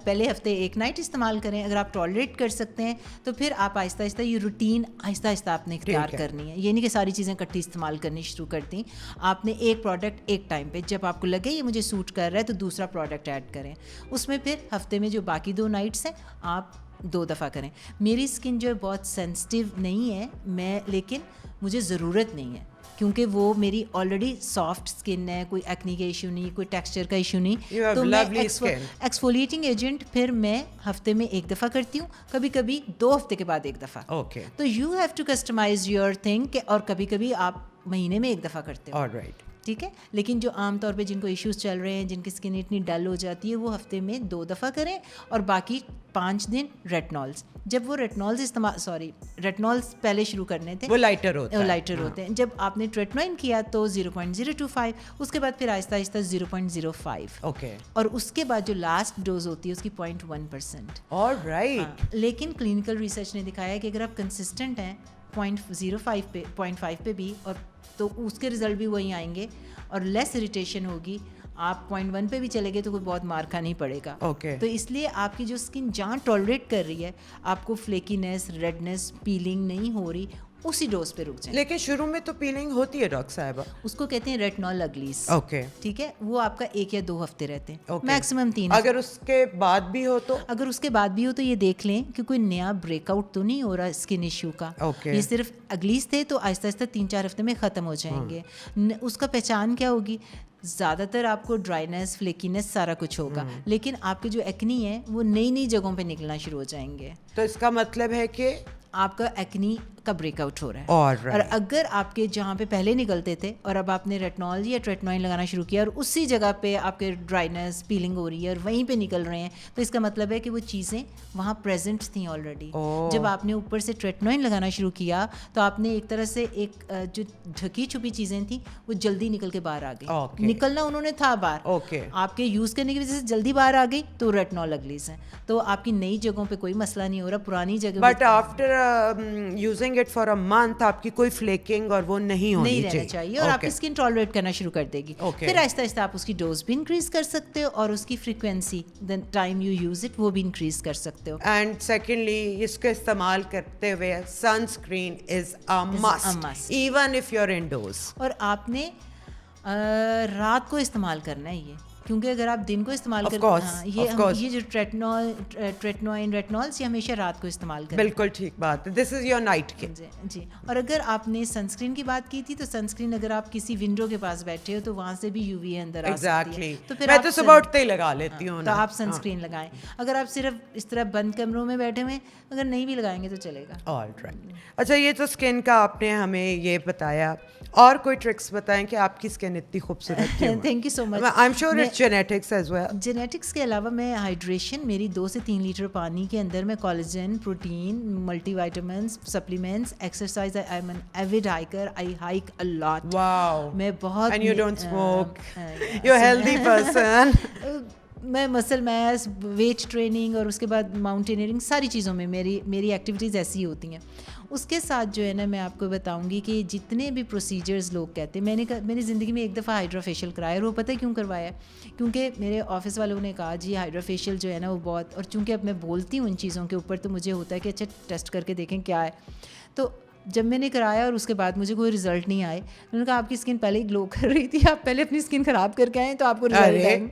پہلے ہفتے 1 نائٹ استعمال کریں. اگر آپ ٹالریٹ کر سکتے ہیں تو پھر آپ آہستہ آہستہ یہ روٹین آہستہ آہستہ آپ نے اختیار کرنی ہے. یہ نہیں کہ ساری چیزیں کٹھی استعمال کرنی شروع کر دیں. آپ نے ایک پروڈکٹ ایک ٹائم پہ, جب آپ کو لگے یہ مجھے سوٹ کر رہا ہے تو دوسرا پروڈکٹ ایڈ کریں. اس میں پھر ہفتے میں جو باقی 2 نائٹس ہیں آپ 2 دفعہ کریں. میری اسکن جو ہے بہت سینسٹیو نہیں ہے, لیکن مجھے ضرورت نہیں ہے کیونکہ وہ میری آلریڈی سافٹ اسکن ہے, کوئی ایکنی کا ایشو نہیں, کوئی ٹیکسچر کا ایشو نہیں. تو میں ایکسفولیٹنگ ایجنٹ پھر میں ہفتے میں 1 دفعہ کرتی ہوں, کبھی کبھی 2 ہفتے کے بعد 1 دفعہ. تو you have to customise your thing, اور کبھی کبھی آپ مہینے میں 1 دفعہ کرتے ہو. ٹھیک ہے. لیکن جو عام طور پہ جن کو ایشوز چل رہے ہیں, جن کی اسکن اتنی ڈل ہو جاتی ہے, وہ ہفتے میں 2 دفعہ کریں, اور باقی 5 دن ریٹنولز. جب وہ ریٹنولز پہلے شروع کرنے تھے, وہ لائٹر ہوتے ہیں. جب آپ نے ٹریٹنوئن کیا تو 0.025, اس کے بعد پھر آہستہ آہستہ 0.05, اور اس کے بعد جو لاسٹ ڈوز ہوتی ہے اس کی 0.1%. لیکن کلینکل ریسرچ نے دکھایا کہ اگر آپ کنسسٹنٹ ہیں 0.05 پہ بھی, اور تو اس کے رزلٹ بھی وہی آئیں گے, اور لیس اریٹیشن ہوگی. آپ 0.1 پہ بھی چلے گئے تو کوئی بہت مار کھانا نہیں پڑے گا. تو اس لیے آپ کی جو اسکن جہاں ٹالریٹ کر رہی ہے, آپ کو فلیکینس, ریڈنس, پیلنگ نہیں ہو رہی, اسی ڈوز پہ رک جائیں. لیکن شروع میں تو پیلنگ ہوتی ہے ڈاکٹر صاحبہ, اس کو کہتے ہیں ریٹنول اگلیز. ٹھیک ہے. وہ آپ کا 1 یا 2 ہفتے رہتے ہیں, میکسیمم 3. اگر اس کے بعد بھی ہو تو یہ دیکھ لیں کہ کوئی نیا بریک آؤٹ تو نہیں ہو رہا اسکن ایشو کا. یہ صرف اگلیز تھے تو آہستہ آہستہ 3-4 ہفتے میں ختم ہو جائیں گے. اس کا پہچان کیا ہوگی, زیادہ تر آپ کو ڈرائینس فلیکینس سارا کچھ ہوگا, لیکن آپ کے جو ایکنی ہیں وہ نئی نئی جگہوں پہ نکلنا شروع ہو جائیں گے. تو اس کا مطلب ہے کہ آپ کا ایکنی کا بریک آؤٹ ہو رہا ہے. اور اگر آپ کے جہاں پہ پہلے نکلتے تھے اور اب آپ نے ریٹنول یا ٹریٹنوئن لگانا شروع کیا اور اسی جگہ پہ آپ کے ڈرائنس پیلنگ ہو رہی ہے اور وہیں پہ نکل رہے ہیں, تو اس کا مطلب ہے کہ وہ چیزیں وہاں پریزنٹ تھیں آلریڈی. جب آپ نے اوپر سے ٹریٹنوئن لگانا شروع کیا تو آپ نے ایک طرح سے ایک جو ڈھکی چھپی چیزیں تھیں وہ جلدی نکل کے باہر آ گئی. نکلنا انہوں نے تھا باہر, آپ کے یوز کرنے کی وجہ سے جلدی باہر آ گئی, تو ریٹنول اگلیز ہیں. تو آپ کی نئی جگہوں پہ کوئی مسئلہ نہیں ہو رہا, پرانی جگہ. But after using it for a month آپ کی کوئی فلیکنگ اور وہ نہیں ہونی چاہیے اور آپ کی اسکن ٹالریٹ کرنا شروع کر دے گی. پھر آہستہ آہستہ آپ اس کی ڈوز بھی انکریز کر سکتے ہو اور اس کی frequency the time you use it وہ بھی انکریز کر سکتے ہو. اینڈ سیکنڈلی اس کو استعمال کرتے ہوئے sunscreen is a must even if you are indoors. اور آپ نے رات کو استعمال کرنا ہے یہ, کیونکہ اگر آپ دن کو استعمال کرتے ہیں یہ جو ٹریٹنوئن ریٹنولز یہ ہمیشہ رات کو استعمال کریں. بالکل ٹھیک بات ہے, دس از یور نائٹ کٹ. جی. اور اگر آپ نے سن اسکرین کی بات کی تھی تو سن اسکرین اگر آپ کسی ونڈو کے پاس بیٹھے ہو تو وہاں سے بھی یو وی اندر آ سکتی ہے, تو پھر میں تو صبح اٹھتے ہی لگا لیتی ہوں. تو آپ سن اسکرین لگائیں. اگر آپ صرف اس طرح بند کمروں میں بیٹھے ہوئے اگر نہیں بھی لگائیں گے تو چلے گا. آلرائٹ. اچھا, یہ تو اسکن کا آپ نے ہمیں یہ بتایا, اور کوئی ٹرکس بتائیں کہ آپ کی اسکن اتنی خوبصورت کیوں؟ Thank you so much. I'm sure it's genetics as well. Genetics کے علاوہ میں ہائیڈریشن, میری 2 سے 3 لیٹر پانی کے اندر میں collagen, protein, multi vitamins, supplements, exercise. I am an avid hiker, I hike a lot. Wow. میں بہت. And you don't smoke, you healthy person. میں مسل میس, ویٹ ٹریننگ اور اس کے بعد ماؤنٹینئرنگ ساری چیزوں میں میری ایکٹیویٹیز ایسی ہوتی ہیں. اس کے ساتھ جو ہے نا میں آپ کو بتاؤں گی کہ جتنے بھی پروسیجرز لوگ کہتے ہیں, میں نے زندگی میں ایک دفعہ ہائیڈرا فیشیل کرایا, اور وہ پتہ ہے کیوں کروایا؟ کیونکہ میرے آفس والوں نے کہا جی ہائیڈرا فیشیل جو ہے نا وہ بہت, اور چونکہ اب میں بولتی ہوں ان چیزوں کے اوپر تو مجھے ہوتا ہے کہ اچھا ٹیسٹ کر کے دیکھیں کیا ہے. تو جب میں نے کرایا اور اس کے بعد مجھے کوئی رزلٹ نہیں آئے, انہوں نے کہا آپ کی اسکن پہلے ہی گلو کر رہی تھی, آپ پہلے اپنی اسکن خراب کر کے آئیں تو آپ کو رزلٹ آئیں.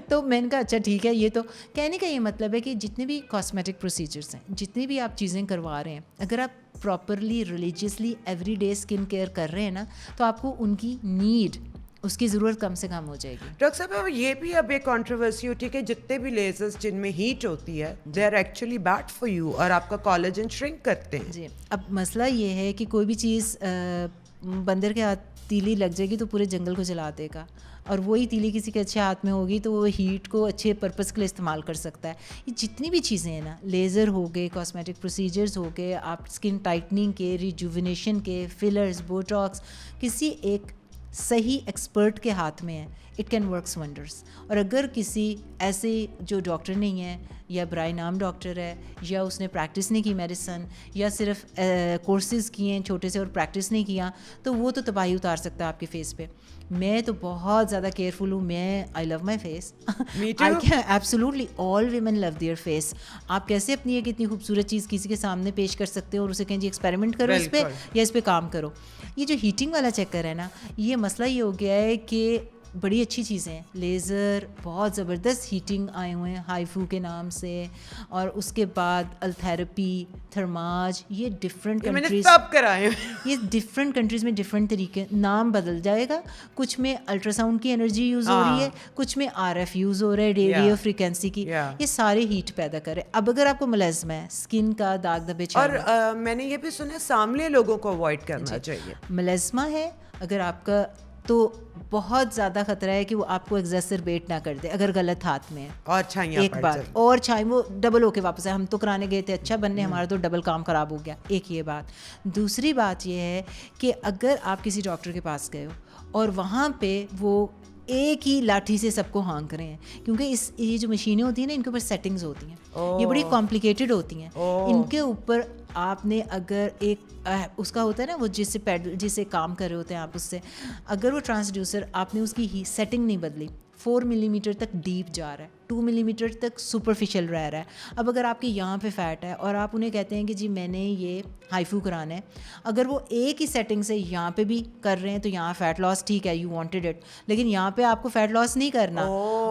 تو میں نے کہا اچھا ٹھیک ہے. یہ تو کہنے کا یہ مطلب ہے کہ جتنے بھی کاسمیٹک پروسیجرس ہیں, جتنی بھی آپ چیزیں کروا رہے ہیں, اگر آپ properly religiously every day skin care کر رہے ہیں نا, تو آپ کو ان کی نیڈ, اس کی ضرورت کم سے کم ہو جائے گی. ڈاکٹر صاحب یہ بھی اب ایک کنٹروورسی ہوتی ہے کہ جتنے بھی لیزرز جن میں ہیٹ ہوتی ہے they are actually bad for you, اور آپ کا کولیجن شرنک کرتے ہیں. جی, اب مسئلہ یہ ہے کہ کوئی بھی چیز بندر کے ہاتھ تیلی لگ جائے گی تو پورے جنگل کو جلا دے گا, اور وہی تیلی کسی کے اچھے ہاتھ میں ہوگی تو وہ ہیٹ کو اچھے پرپز کے لیے استعمال کر سکتا ہے. یہ جتنی بھی چیزیں ہیں نا, لیزر ہو گئے, کاسمیٹک پروسیجرز ہو گئے, آپ اسکن ٹائٹننگ کے, ریجوونیشن کے, فلرز, بوٹاکس, کسی ایک صحیح ایکسپرٹ کے ہاتھ میں ہے, اٹ کین ورکس ونڈرس. اور اگر کسی ایسے جو ڈاکٹر نہیں ہے, یا برائے نام ڈاکٹر ہے, یا اس نے پریکٹس نہیں کی میڈیسن, یا صرف کورسز کیے ہیں چھوٹے سے اور پریکٹس نہیں کیا, تو وہ تو تباہی اتار سکتا ہے آپ کے فیس پہ. میں تو بہت زیادہ کیئرفل ہوں. میں I love my face, absolutely all women love their face. آپ کیسے اپنی ایک اتنی خوبصورت چیز کسی کے سامنے پیش کر سکتے ہو اور اسے کہیں جی ایکسپیریمنٹ کرو اس پہ یا اس پہ کام کرو. یہ جو ہیٹنگ والا چکر ہے نا, یہ مسئلہ یہ ہو گیا ہے کہ بڑی اچھی چیزیں ہیں, لیزر بہت زبردست ہیٹنگ آئے ہوئے ہیں ہائیفو کے نام سے, اور اس کے بعد التھیراپی, تھرماج, یہ ڈفرینٹ کنٹریز سب کرائے, یہ ڈفرینٹ کنٹریز میں ڈفرینٹ طریقے, نام بدل جائے گا. کچھ میں الٹرا ساؤنڈ کی انرجی یوز ہو رہی ہے, کچھ میں RF یوز ہو رہا ہے, ریڈیو فریکوینسی کی, یہ سارے ہیٹ پیدا کر رہے. اب اگر آپ کو ملازمہ ہے اسکن کا داغ دھبے, اور میں نے یہ بھی سنا سامنے لوگوں کو اوائڈ کرنا چاہیے. ملازمہ ہے اگر آپ کا, تو بہت زیادہ خطرہ ہے کہ وہ آپ کو ایگزیسربیٹ نہ کر دے اگر غلط ہاتھ میں ہے. اور چھائیاں ایک بات, اور چھائیں وہ ڈبل ہو کے واپس ہے. ہم تو کرانے گئے تھے اچھا بننے, ہمارا تو ڈبل کام خراب ہو گیا. ایک یہ بات. دوسری بات یہ ہے کہ اگر آپ کسی ڈاکٹر کے پاس گئے ہو اور وہاں پہ وہ ایک ہی لاٹھی سے سب کو ہانک رہے ہیں, کیونکہ یہ جو مشینیں ہوتی ہیں نا, ان کے اوپر سیٹنگز ہوتی ہیں, یہ بڑی کمپلیکیٹڈ ہوتی ہیں. ان کے اوپر آپ نے اگر ایک اس کا ہوتا ہے نا وہ جس سے کام کر رہے ہوتے ہیں آپ, اس سے اگر وہ ٹرانسڈیوسر آپ نے اس کی سیٹنگ نہیں بدلی, 4 ملی میٹر تک ڈیپ جا رہا ہے, 2 ملی میٹر تک سپرفیشل رہ رہا ہے. اب اگر آپ کے یہاں پہ فیٹ ہے اور آپ انہیں کہتے ہیں کہ جی میں نے یہ ہائیفو کرانا ہے, اگر وہ ایک ہی سیٹنگ سے یہاں پہ بھی کر رہے ہیں تو یہاں فیٹ لاس ٹھیک ہے, یو وانٹیڈ اٹ, لیکن یہاں پہ آپ کو فیٹ لاس نہیں کرنا.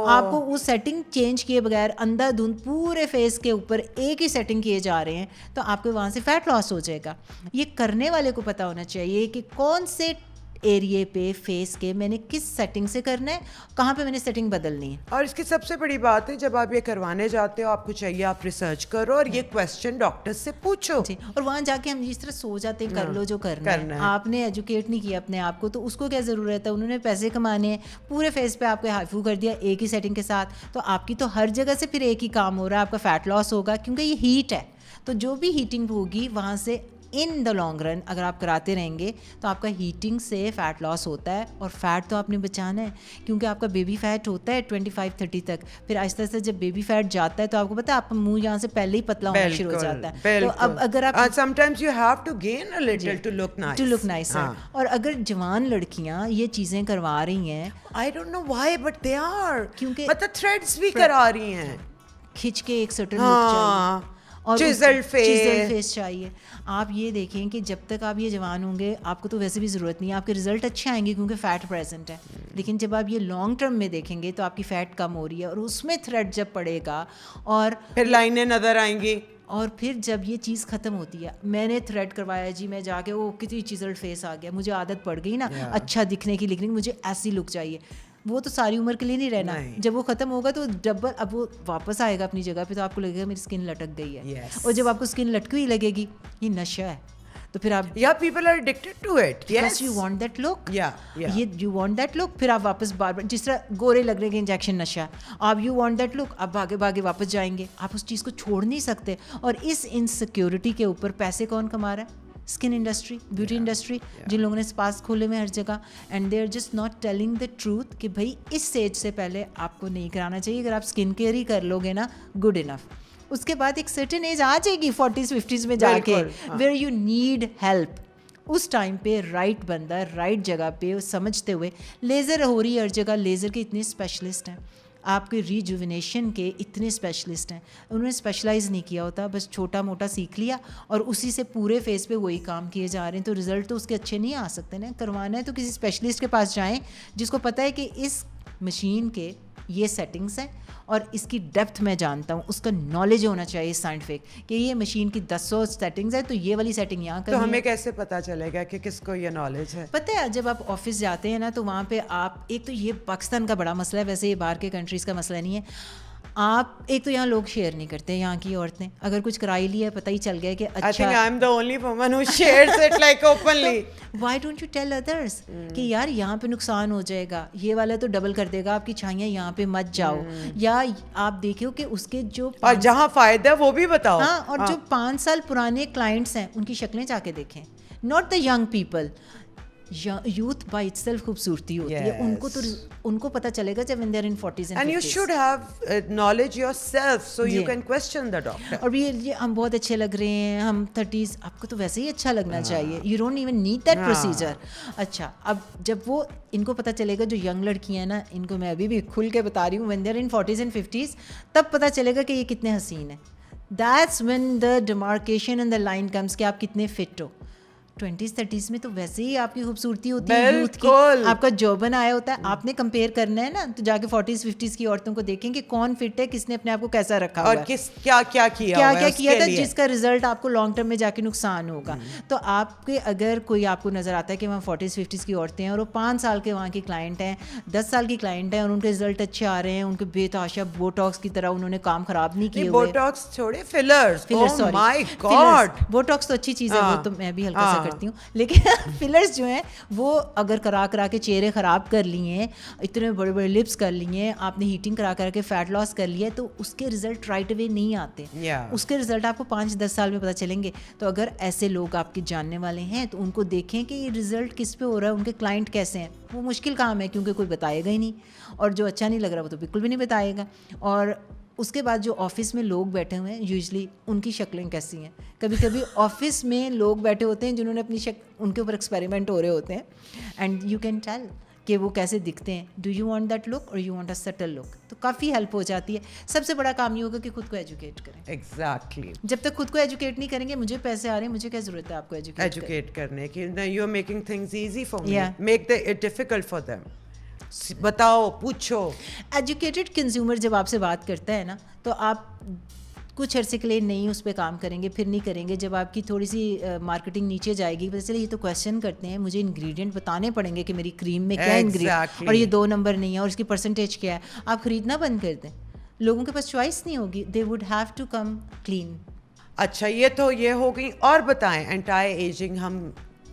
آپ کو اس سیٹنگ چینج کیے بغیر اندھا دھند پورے فیس کے اوپر ایک ہی سیٹنگ کیے جا رہے ہیں, تو آپ کے وہاں سے فیٹ لاس ہو جائے گا. یہ کرنے والے کو پتہ ہونا چاہیے کہ کون سے ایریے پہ, فیس کے, میں نے کس سیٹنگ سے کرنا ہے, کہاں پہ میں نے سیٹنگ بدلنی ہے. اور اس کی سب سے بڑی بات ہے جب آپ یہ کروانے جاتے ہو آپ کو چاہیے آپ ریسرچ کرو اور یہ کویسچن ڈاکٹر سے پوچھو. اور وہاں جا کے ہم جس طرح سو جاتے ہیں, کر لو جو کرنا ہے. آپ نے ایجوکیٹ نہیں کیا اپنے آپ کو, تو اس کو کیا ضرورت ہے, انہوں نے پیسے کمانے ہیں, پورے فیس پہ آپ کو ہائفو کر دیا ایک ہی سیٹنگ کے ساتھ, تو آپ کی تو ہر جگہ سے پھر ایک ہی کام ہو رہا ہے, آپ کا فیٹ لاس ہوگا کیونکہ یہ ہیٹ ہے. تو جو بھی ہیٹنگ ہوگی وہاں سے ان دا لانگ رن اگر آپ کراتے رہیں گے تو آپ کا ہیٹنگ سے فیٹ لاس ہوتا ہے, اور فیٹ تو آپ نے بچانا ہے کیونکہ آپ کا بیبی فیٹ ہوتا ہے 25-30 تک, پھر آہستہ آہستہ جب بیبی فیٹ جاتا ہے تو آپ کو پتا ہے آپ کا منہ یہاں سے پہلے ہی پتلا ہونا شروع ہو جاتا ہے. تو اب اگر آپ sometimes you have to gain a little to look nice. اور اگر جوان لڑکیاں یہ چیزیں کروا رہی ہیں, I don't know why but they are, کیونکہ مطلب تھریڈس بھی کرا رہی ہیں, کھچ کے ایک سرٹن لک چاہیے اور چیزل فیس چاہیے. آپ یہ دیکھیں کہ جب تک آپ یہ جوان ہوں گے آپ کو تو ویسے بھی ضرورت نہیں ہے, آپ کے رزلٹ اچھے آئیں گے کیونکہ فیٹ پریزنٹ ہے, لیکن جب آپ یہ لانگ ٹرم میں دیکھیں گے تو آپ کی فیٹ کم ہو رہی ہے, اور اس میں تھریڈ جب پڑے گا اور پھر لائنیں نظر آئیں گی, اور پھر جب یہ چیز ختم ہوتی ہے, میں نے تھریڈ کروایا جی, میں جا کے وہ کتنی چیزل فیس آ گیا, مجھے عادت پڑ گئی نا اچھا دکھنے کی, لیکن مجھے ایسی لک چاہیے, وہ تو ساری عمر کے لیے نہیں رہنا. جب وہ ختم ہوگا تو ڈبل, اب وہ واپس آئے گا اپنی جگہ پہ, تو آپ کو لگے گا میری اسکن لٹک گئی ہے, اور جب آپ کو اسکن لٹکی ہوئی لگے گی یہ نشہ ہے, تو پھر آپ people are addicted to it. Yes, you want that look. Yeah. You want that look, پھر آپ واپس بار بار جس طرح گورے لگ رہے کہ انجیکشن نشہ, آپ you want that look, آپ بھاگے بھاگے واپس جائیں گے, آپ اس چیز کو چھوڑ نہیں سکتے. اور اس انسیکیورٹی کے اوپر پیسے کون کما رہا ہے؟ اسکن انڈسٹری, بیوٹی انڈسٹری, جن لوگوں نے اسپاس کھولے ہوئے ہر جگہ, and they are just not telling the truth کہ بھائی اس اسٹیج سے پہلے آپ کو نہیں کرانا چاہیے. اگر آپ اسکن کیئر ہی کر لو گے نا, گڈ انف. اس کے بعد ایک سرٹن ایج آ جائے گی 40s-50s میں جا کے, ویئر یو نیڈ ہیلپ. اس ٹائم پہ رائٹ بندہ رائٹ جگہ پہ سمجھتے ہوئے, لیزر ہو رہی ہے ہر جگہ, لیزر کے اتنے اسپیشلسٹ ہیں, آپ کے ریجوینیشن کے اتنے اسپیشلسٹ ہیں, انہوں نے اسپیشلائز نہیں کیا ہوتا, بس چھوٹا موٹا سیکھ لیا اور اسی سے پورے فیس پہ وہی کام کیے جا رہے ہیں, تو رزلٹ تو اس کے اچھے نہیں آ سکتے نا. کروانا ہے تو کسی اسپیشلسٹ کے پاس جائیں جس کو پتہ ہے کہ اس مشین کے یہ سیٹنگس ہیں اور اس کی ڈیپتھ میں جانتا ہوں, اس کا نالج ہونا چاہیے سائنٹیفک کہ یہ مشین کی 100 سیٹنگز ہے تو یہ والی سیٹنگ یہاں کرنی ہے. تو ہمیں کیسے پتہ چلے گا کہ کس کو یہ نالج ہے؟ پتہ ہے جب آپ آفس جاتے ہیں نا تو وہاں پہ آپ, ایک تو یہ پاکستان کا بڑا مسئلہ ہے, ویسے یہ باہر کے کنٹریز کا مسئلہ نہیں ہے, آپ ایک تو یہاں لوگ شیئر نہیں کرتے, یہاں کی عورتیں اگر کچھ کرائی لی ہے پتہ ہی چل گیا کہ اچھا, I am the only woman who shares it like openly. Why don't you tell others کہ یار یہاں پہ نقصان ہو جائے گا, یہ والا تو ڈبل کر دے گا آپ کی چھائیاں, یہاں پہ مت جاؤ. یا آپ دیکھو کہ اس کے جو اور جہاں فائدہ وہ بھی بتاؤ. ہاں, اور جو 5 سال پرانے کلائنٹس ہیں ان کی شکلیں جا کے دیکھیں, not the young people. Youth by it self خوبصورتی ہوتی ہے, ان کو تو ان کو پتہ چلے گا جب when they're in 40s and 50s. And you should have knowledge yourself so you can question the doctor. اور یہ ہم بہت اچھے لگ رہے ہیں, ہم 30s, آپ کو تو ویسے ہی اچھا لگنا چاہیے, you don't even need that procedure. اچھا, اب جب وہ ان کو پتہ چلے گا, جو ینگ لڑکیاں ہیں نا, ان کو میں ابھی بھی کھل کے بتا رہی ہوں, when they're in 40s and 50s تب پتہ چلے گا کہ یہ کتنے حسین ہیں. That's when the demarcation and the line comes کہ آپ کتنے فٹ ہو. 20s-30s میں تو ویسے ہی آپ کی خوبصورتی ہوتی ہے یوتھ کی, آپ کا جوبن آیا ہوتا ہے, آپ نے کمپیئر کرنا ہے نا, تو جا کے 40s-50s کی عورتوں کو دیکھیں کہ کون فٹ ہے, کس نے اپنے آپ کو کیسا رکھا ہوا ہے, اور کس کیا کیا تھا جس کا رزلٹ آپ کو لانگ ٹرم میں جا کے نقصان ہوگا. تو آپ کے اگر کوئی آپ کو نظر آتا ہے کہ وہاں 40s-50s کی عورتیں ہیں اور وہ 5 سال کے وہاں کی کلائنٹ ہیں, 10 سال کی کلائنٹ ہیں, اور ان کے رزلٹ اچھے آ رہے ہیں, ان کے بے تحاشا بوٹاکس کی طرح انہوں نے کام خراب نہیں کیے ہوئے. بوٹاکس چھوڑے, fillers, oh my God, Botox تو اچھی چیز ہے, وہ تو میں بھی ہلکا سا کرتی ہوں, لیکن فلرز جو ہیں وہ اگر کرا کے چہرے خراب کر لیے ہیں, اتنے بڑے بڑے لپس کر لیے ہیں, آپ نے ہیٹنگ کرا کے فیٹ لاس کر لیا ہے, تو اس کے رزلٹ رائٹ اوے نہیں آتے. اس کے رزلٹ آپ کو 5-10 سال میں پتہ چلیں گے. تو اگر ایسے لوگ آپ کے جاننے والے ہیں تو ان کو دیکھیں کہ یہ رزلٹ کس پہ ہو رہا ہے, ان کے کلائنٹ کیسے ہیں. وہ مشکل کام ہے کیونکہ کوئی بتائے گا ہی نہیں, اور جو اچھا نہیں لگ رہا وہ تو بالکل بھی نہیں بتائے گا. اور اس کے بعد جو آفس میں لوگ بیٹھے ہوئے ہیں, یوزلی ان کی شکلیں کیسی ہیں. کبھی کبھی آفس میں لوگ بیٹھے ہوتے ہیں جنہوں نے اپنی ان کے اوپر ایکسپیریمنٹ ہو رہے ہوتے ہیں, اینڈ یو کین ٹیل کہ وہ کیسے دکھتے ہیں. Do you want that look or you want a subtle look. تو کافی ہیلپ ہو جاتی ہے. سب سے بڑا کام یہ ہوگا کہ خود کو ایجوکیٹ کریں. ایگزیکٹلی. جب تک خود کو ایجوکیٹ نہیں کریں گے, مجھے پیسے آ رہے ہیں, مجھے کیا ضرورت ہے آپ کو ایجوکیٹ کرنے کی. You are making things easy for me, make it difficult for them. بتاؤ, پوچھو. ایجوکیٹڈ کنزیومر جب آپ سے بات کرتا ہے نا, تو آپ کچھ عرصے کے لیے نہیں اس پہ کام کریں گے, پھر نہیں کریں گے. جب آپ کی تھوڑی سی مارکیٹنگ نیچے جائے گی, پتہ چلے یہ تو کویشچن کرتے ہیں, مجھے انگریڈینٹ بتانے پڑیں گے کہ میری کریم میں کیا انگریڈینٹ اور یہ 2 نمبر نہیں ہے اور اس کی پرسنٹیج کیا ہے, آپ خریدنا بند کر دیں. لوگوں کے پاس چوائس نہیں ہوگی, they would have to come clean. اچھا, یہ تو یہ ہو گئی. اور بتائیں اینٹی ایجنگ ہم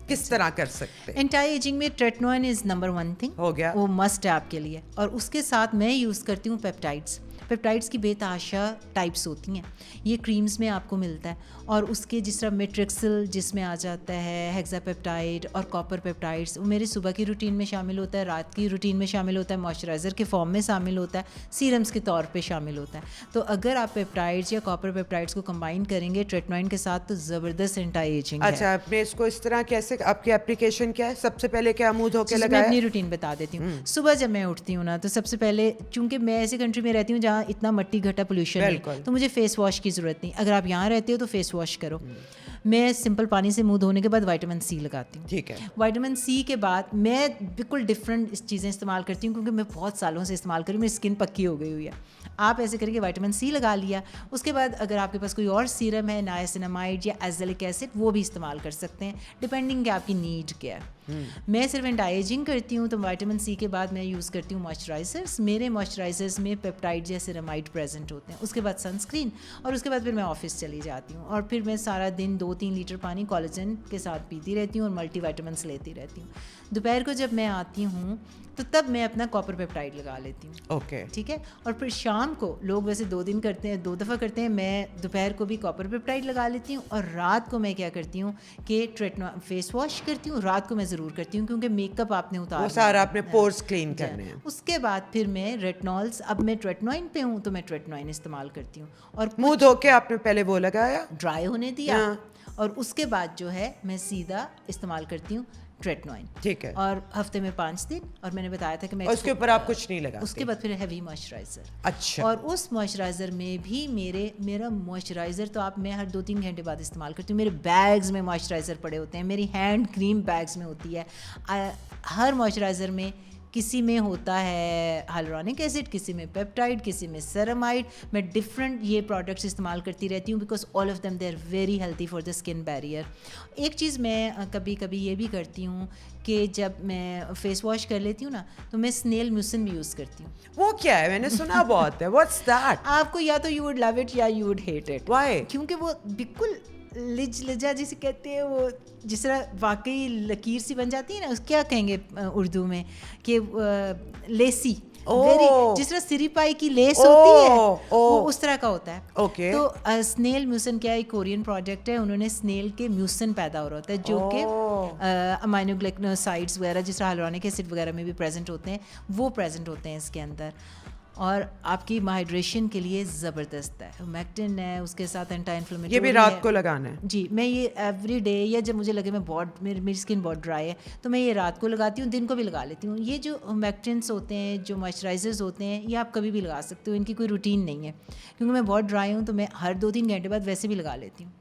کس طرح کر سکتے ہیں؟ اینٹی ایجنگ میں ٹریٹنوئن از نمبر 1 تھنگ, ہو گیا, وہ مسٹ ہے آپ کے لیے. اور اس کے ساتھ میں یوز کرتی ہوں پیپٹائڈس. پیپٹائڈس کی بے تحاشا ٹائپس ہوتی ہیں, یہ کریمز میں آپ کو ملتا ہے. اور اس کے جس طرح میٹرکسل جس میں آ جاتا ہے, ہیگزا پیپٹائڈ اور کاپر پیپٹائڈس, وہ میرے صبح کی روٹین میں شامل ہوتا ہے, رات کی روٹین میں شامل ہوتا ہے, موئسچرائزر کے فارم میں شامل ہوتا ہے, سیرمز کے طور پہ شامل ہوتا ہے. تو اگر آپ پیپٹائڈس یا کاپر پیپٹائڈس کو کمبائن کریں گے ٹریٹنوئن کے ساتھ تو زبردست اینٹی ایجنگ ہے. اچھا, آپ نے اس کو اس طرح کیسے, آپ کی اپلیکیشن کیا ہے؟ سب سے پہلے کیا منہ دھو کے لگایا؟ میں اپنی روٹین بتا دیتی ہوں. صبح جب میں اٹھتی ہوں نا, تو سب سے پہلے, چونکہ میں ایسی کنٹری میں رہتی ہوں جہاں اتنا مٹی گھٹا پولوشن ہے, تو مجھے فیس واش کی ضرورت نہیں. اگر آپ یہاں رہتے ہو تو فیس واش کرو. میں سمپل پانی سے منہ دھونے کے بعد وائٹامن سی لگاتی ہوں. ٹھیک ہے. وائٹامن سی کے بعد میں بالکل ڈفرینٹ چیزیں استعمال کرتی ہوں, کیونکہ میں بہت سالوں سے استعمال کر رہی ہوں, میری اسکن پکی ہو گئی ہوئی ہے. آپ ایسے کریں کہ وائٹامن سی لگا لیا, اس کے بعد اگر آپ کے پاس کوئی اور سیرم ہے, نائسینامائڈ یا ایزیلک ایسڈ, وہ بھی استعمال کر سکتے ہیں, ڈپینڈنگ کہ آپ کی نیڈ کیا ہے. میں صرف اینٹی ایجنگ کرتی ہوں, تو وائٹامن سی کے بعد میں یوز کرتی ہوں موئسچرائزرس. میرے موئسچرائزرس میں پیپٹائڈ یا سیرامائڈ پریزنٹ ہوتے ہیں. اس کے بعد سن اسکرین, اور اس کے بعد پھر میں آفس چلی جاتی ہوں, اور پھر میں سارا دن 2-3 لیٹر پانی کولیجن کے ساتھ پیتی رہتی ہوں اور ملٹی وائٹامنس لیتی رہتی ہوں. دوپہر کو جب میں آتی ہوں تو تب میں اپنا کاپر پیپٹائڈ لگا لیتی ہوں. اوکے, ٹھیک ہے. اور پھر شام کو لوگ ویسے 2 دن کرتے ہیں, 2 دفعہ کرتے ہیں, میں دوپہر کو بھی کاپر پیپٹائڈ لگا لیتی ہوں, اور رات کو میں کیا کرتی ہوں کہ فیس واش کرتی ہوں. رات کو میں ضرور کرتی ہوں, کیونکہ میک اپ آپ نے اتارنا, سارا آپ نے پورز کلین کرنے ہیں. اس کے بعد پھر میں ریٹنولز, اب میں ٹریٹنوئن پہ ہوں تو میں ٹریٹنوئن استعمال کرتی ہوں. اور منہ دھو کے آپ نے پہلے وہ لگایا, ڈرائی ہونے دیا, اور اس کے بعد جو ہے میں سیدھا استعمال کرتی ہوں ٹریٹنوئن. ٹھیک ہے. اور ہفتے میں 5 دن, اور میں نے بتایا تھا کہ میں اس کے اوپر آپ کچھ نہیں لگا. اس کے بعد پھر ہیوی موئسچرائزر. اچھا. اور اس موئسچرائزر میں بھی میرا موئسچرائزر تو میں ہر 2-3 گھنٹے بعد استعمال کرتی ہوں. میرے بیگز میں موئسچرائزر پڑے ہوتے ہیں, میری ہینڈ کریم بیگز میں ہوتی ہے. ہر موئسچرائزر میں کسی میں ہوتا ہے ہیلورونک ایسڈ, کسی میں پیپٹائڈ, کسی میں سیرامائڈ. میں ڈفرینٹ یہ پروڈکٹس استعمال کرتی رہتی ہوں, because all of them they are very healthy for the skin barrier. ایک چیز میں کبھی کبھی یہ بھی کرتی ہوں کہ جب میں فیس واش کر لیتی ہوں نا, تو میں اسنیل میوسن بھی یوز کرتی ہوں. وہ کیا ہے؟ میں نے سنا بہت ہے. What's that? آپ کو یا تو یو وڈ لو اٹ یا you would hate it. Why? کیونکہ وہ بالکل لجا جسے کہتے ہیں, وہ جس طرح واقعی لکیر سی بن جاتی ہے نا, اس کیا کہیں گے اردو میں, کہ لیسی, جس طرح سری پائی کی لیس ہوتی ہے وہ اس طرح کا ہوتا ہے. تو اسنیل میوسن کیا ایک کورین پروڈکٹ ہے, انہوں نے اسنیل کے میوسن پیدا ہو رہا ہوتا ہے, جو کہ امائنوگلیکوسائڈس وغیرہ جس طرح ہیلورونک ایسڈ وغیرہ میں بھی پریزنٹ ہوتے ہیں, وہ پریزنٹ ہوتے ہیں اس کے اندر, اور آپ کی ہائیڈریشن کے لیے زبردست ہے. میکٹن ہے, اس کے ساتھ اینٹی انفلیمیٹری. یہ بھی رات کو لگانا ہے؟ جی, میں یہ ایوری ڈے, یا جب مجھے لگے میری اسکن بہت ڈرائی ہے تو میں یہ رات کو لگاتی ہوں, دن کو بھی لگا لیتی ہوں. یہ جو میکٹنس ہوتے ہیں, جو موئسچرائزرز ہوتے ہیں, یہ آپ کبھی بھی لگا سکتے ہو, ان کی کوئی روٹین نہیں ہے. کیونکہ میں بہت ڈرائی ہوں تو میں ہر 2-3 گھنٹے بعد ویسے بھی لگا لیتی ہوں.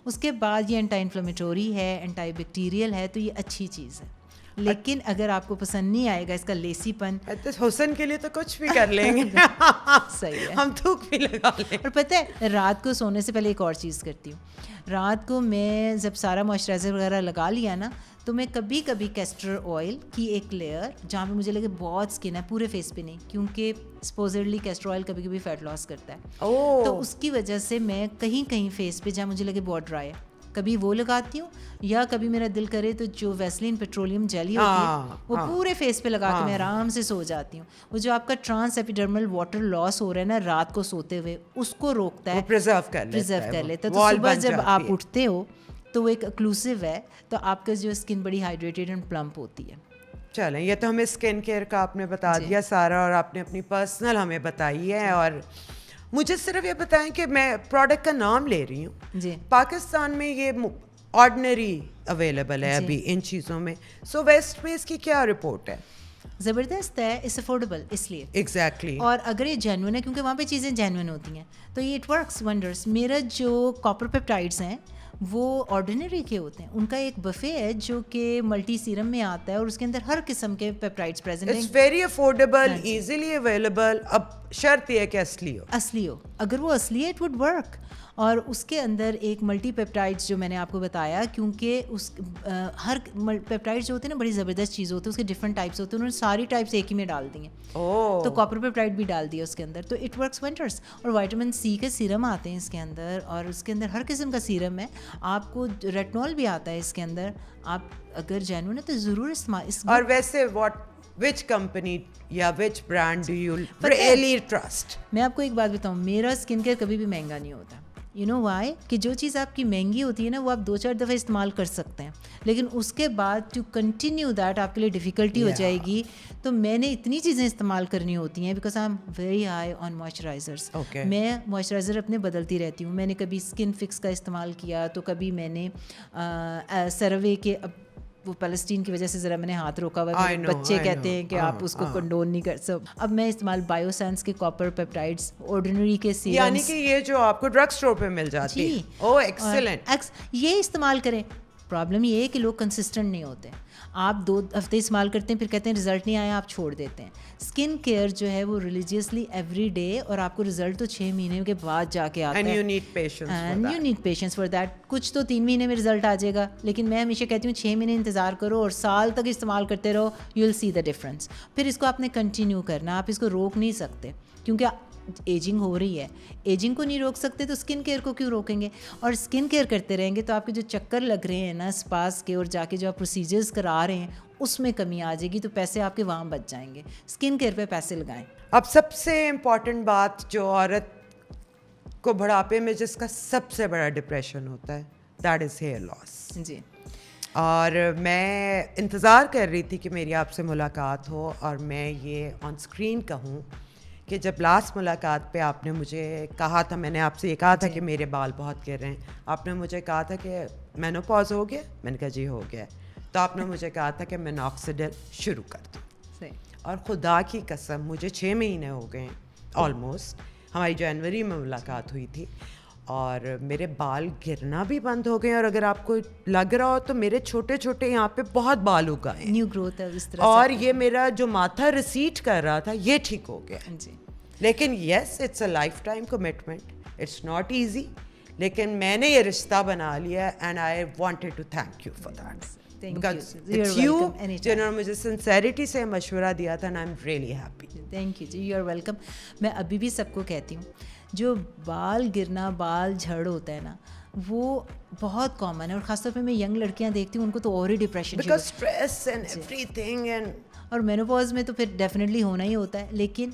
اس کے بعد یہ اینٹی انفلیمیٹوری ہے, اینٹی بیکٹیریل ہے, تو یہ اچھی چیز ہے. لیکن اگر آپ کو پسند نہیں آئے گا اس کا لیسی پن, حسن کے لیے تو کچھ بھی کر لیں گے. صحیح ہے, ہم تھوک بھی لگا لیں. اور پتہ ہے رات کو سونے سے پہلے ایک اور چیز کرتی ہوں. رات کو میں جب سارا موئسچرائزر وغیرہ لگا لیا نا, تو میں کبھی کبھی کیسٹر آئل کی ایک لیئر, جہاں پہ مجھے لگے بہت اسکن ہے, پورے فیس پہ نہیں, کیونکہ سپوزڈلی کیسٹر آئل کبھی کبھی فیٹ لاس کرتا ہے, تو اس کی وجہ سے میں کہیں فیس پہ جہاں مجھے لگے بہت ڈرائی ہے, کبھی وہ لگاتی ہوں, یا کبھی میرا دل کرے تو جو ویسلین پیٹرولیم جیلی ہوتی ہے وہ پورے فیس پہ لگا کے میں آرام سے سو جاتی ہوں. وہ جو آپ کا ٹرانس ایپیڈرمل واٹر لاس ہو رہا ہے نا رات کو سوتے ہوئے, اس کو روکتا ہے, پریزرو کر لیتا ہے. تو صبح جب آپ اٹھتے ہو تو وہ ایک ایکسکلوسیو ہے, تو آپ کا جو اسکن بڑی ہائیڈریٹڈ اینڈ پلمپ ہوتی ہے. چلیں, یہ تو ہمیں اسکن کیئر کا آپ نے بتا دیا سارا, اور آپ نے اپنی پرسنل ہمیں بتائی ہے. اور مجھے صرف یہ بتائیں کہ میں پروڈکٹ کا نام لے رہی ہوں جی, پاکستان میں یہ آرڈنری اویلیبل ہے ابھی ان چیزوں میں, سو ویسٹ میں اس کی کیا رپورٹ ہے؟ زبردست ہے, اس افورڈیبل اس لیے. ایگزیکٹلی. اور اگر یہ جینوئن ہے, کیونکہ وہاں پہ چیزیں جینوئن ہوتی ہیں, تو یہ اٹ ورکس ونڈرس. میرا جو کاپر پیپٹائڈس ہیں وہ آرڈینری کے ہوتے ہیں, ان کا ایک بفے ہے جو کہ ملٹی سیرم میں آتا ہے, اور اس کے اندر ہر قسم کے پیپٹائڈس پریزنٹ ہیں. It's very affordable, easily available. اب شرط یہ ہے کہ اصلی ہو. اگر وہ اصلی ہے اٹ وڈ ورک. اور اس کے اندر ایک ملٹی پیپٹائڈس جو میں نے آپ کو بتایا, کیونکہ اس ہر پیپٹائڈ جو ہوتے ہیں نا بڑی زبردست چیز ہوتی ہے, اس کے ڈفرنٹ ٹائپس ہوتے ہیں, انہوں نے ساری ٹائپس ایک ہی میں ڈال دی ہیں. تو کاپر پیپٹائڈ بھی ڈال دیا اس کے اندر, تو اٹ ورکس ونڈرس. اور وائٹامن سی کے سیرم آتے ہیں اس کے اندر, اور اس کے اندر ہر قسم کا سیرم ہے. آپ کو ریٹنول بھی آتا ہے اس کے اندر. آپ اگر جینون ہے تو ضرور استعمال. اور ویسے which company یا which brand do you really trust؟ میں آپ کو ایک بات بتاؤں, میرا اسکن کیئر کبھی بھی مہنگا نہیں ہوتا. یو نو وائی, کہ جو چیز آپ کی مہنگی ہوتی ہے نا وہ آپ 2-4 دفعہ استعمال کر سکتے ہیں, لیکن اس کے بعد ٹو کنٹینیو دیٹ آپ کے لیے ڈیفیکلٹی ہو جائے گی. تو میں نے اتنی چیزیں استعمال کرنی ہوتی ہیں because I am very high on moisturisers. میں موئسچرائزر اپنے بدلتی رہتی ہوں. میں نے کبھی اسکن فکس کا استعمال کیا, تو کبھی میں نے سروے کے, وہ پیلسٹین کی وجہ سے ذرا میں نے ہاتھ روکا ہوا ہے, بچے کہتے ہیں کہ آپ اس کو کنڈون نہیں کر سکتے. اب میں استعمال بایو سینس کے کاپر پیپٹائڈس, آرڈینری کے سیرمز, یعنی کہ یہ جو آپ کو ڈرگ اسٹور پہ مل جاتی ہے. اوہ ایکسلنٹ. یہ استعمال کریں. پرابلم یہ ہے کہ لوگ کنسسٹنٹ نہیں ہوتے. آپ 2 ہفتے استعمال کرتے ہیں, پھر کہتے ہیں رزلٹ نہیں آیا, آپ چھوڑ دیتے ہیں. اسکن کیئر جو ہے وہ ریلیجیسلی ایوری ڈے, اور آپ کو رزلٹ تو 6 مہینے کے بعد جا کے آتا ہے. And you need patience for that. کچھ تو 3 مہینے میں رزلٹ آ جائے گا, لیکن میں ہمیشہ کہتی ہوں 6 مہینے انتظار کرو اور سال تک استعمال کرتے رہو, you will C the difference. پھر اس کو آپ نے کنٹینیو کرنا, آپ اس کو روک نہیں سکتے, کیونکہ ایجنگ ہو رہی ہے. ایجنگ کو نہیں روک سکتے تو اسکن کیئر کو کیوں روکیں گے؟ اور اسکن کیئر کرتے رہیں گے تو آپ کے جو چکر لگ رہے ہیں نا اسپاس کے, اور جا کے جو آپ پروسیجرز کرا رہے ہیں اس میں کمی آ جائے گی, تو پیسے آپ کے وہاں بچ جائیں گے. اسکن کیئر پہ پیسے لگائیں. اب سب سے امپورٹنٹ بات جو عورت کو بڑھاپے میں جس کا سب سے بڑا ڈپریشن ہوتا ہے, دیٹ از ہیئر لاس. جی. اور میں انتظار کر رہی تھی کہ میری آپ سے ملاقات ہو, اور میں یہ آن اسکرین کہوں کہ جب لاسٹ ملاقات پہ آپ نے مجھے کہا تھا, میں نے آپ سے یہ کہا تھا کہ میرے بال بہت گر رہے ہیں, آپ نے مجھے کہا تھا کہ مینوپاز ہو گیا. میں نے کہا جی ہو گیا. تو آپ نے مجھے کہا تھا کہ میں مینوکسیڈل شروع کر دوں, اور خدا کی قسم مجھے 6 مہینے ہو گئے ہیں آلموسٹ. ہماری جنوری میں ملاقات ہوئی تھی, اور میرے بال گرنا بھی بند ہو گئے. اور اگر آپ کو لگ رہا ہو تو میرے چھوٹے چھوٹے یہاں پہ بہت بال اگا ہیں, نیو گروتھ ہے اس طرح, اور یہ میرا جو ماتھا ریسیٹ کر رہا تھا یہ ٹھیک ہو گیا. جی. لیکن yes it's a lifetime commitment, it's not easy, لیکن میں نے یہ رشتہ بنا لیا, and I wanted to thank you for that. It's you جنہوں نے مجھے سنسیریٹی سے مشورہ دیا تھا, and I'm really happy. Thank you G, you are welcome. میں ابھی بھی سب کو کہتی ہوں, جو بال گرنا, بال جھڑ ہوتا ہے نا, وہ بہت کامن ہے, اور خاص طور پہ میں ینگ لڑکیاں دیکھتی ہوں ان کو تو اور ہی depression, because stress and everything, اور مینوپاز میں تو پھر ڈیفینیٹلی ہونا ہی ہوتا ہے. لیکن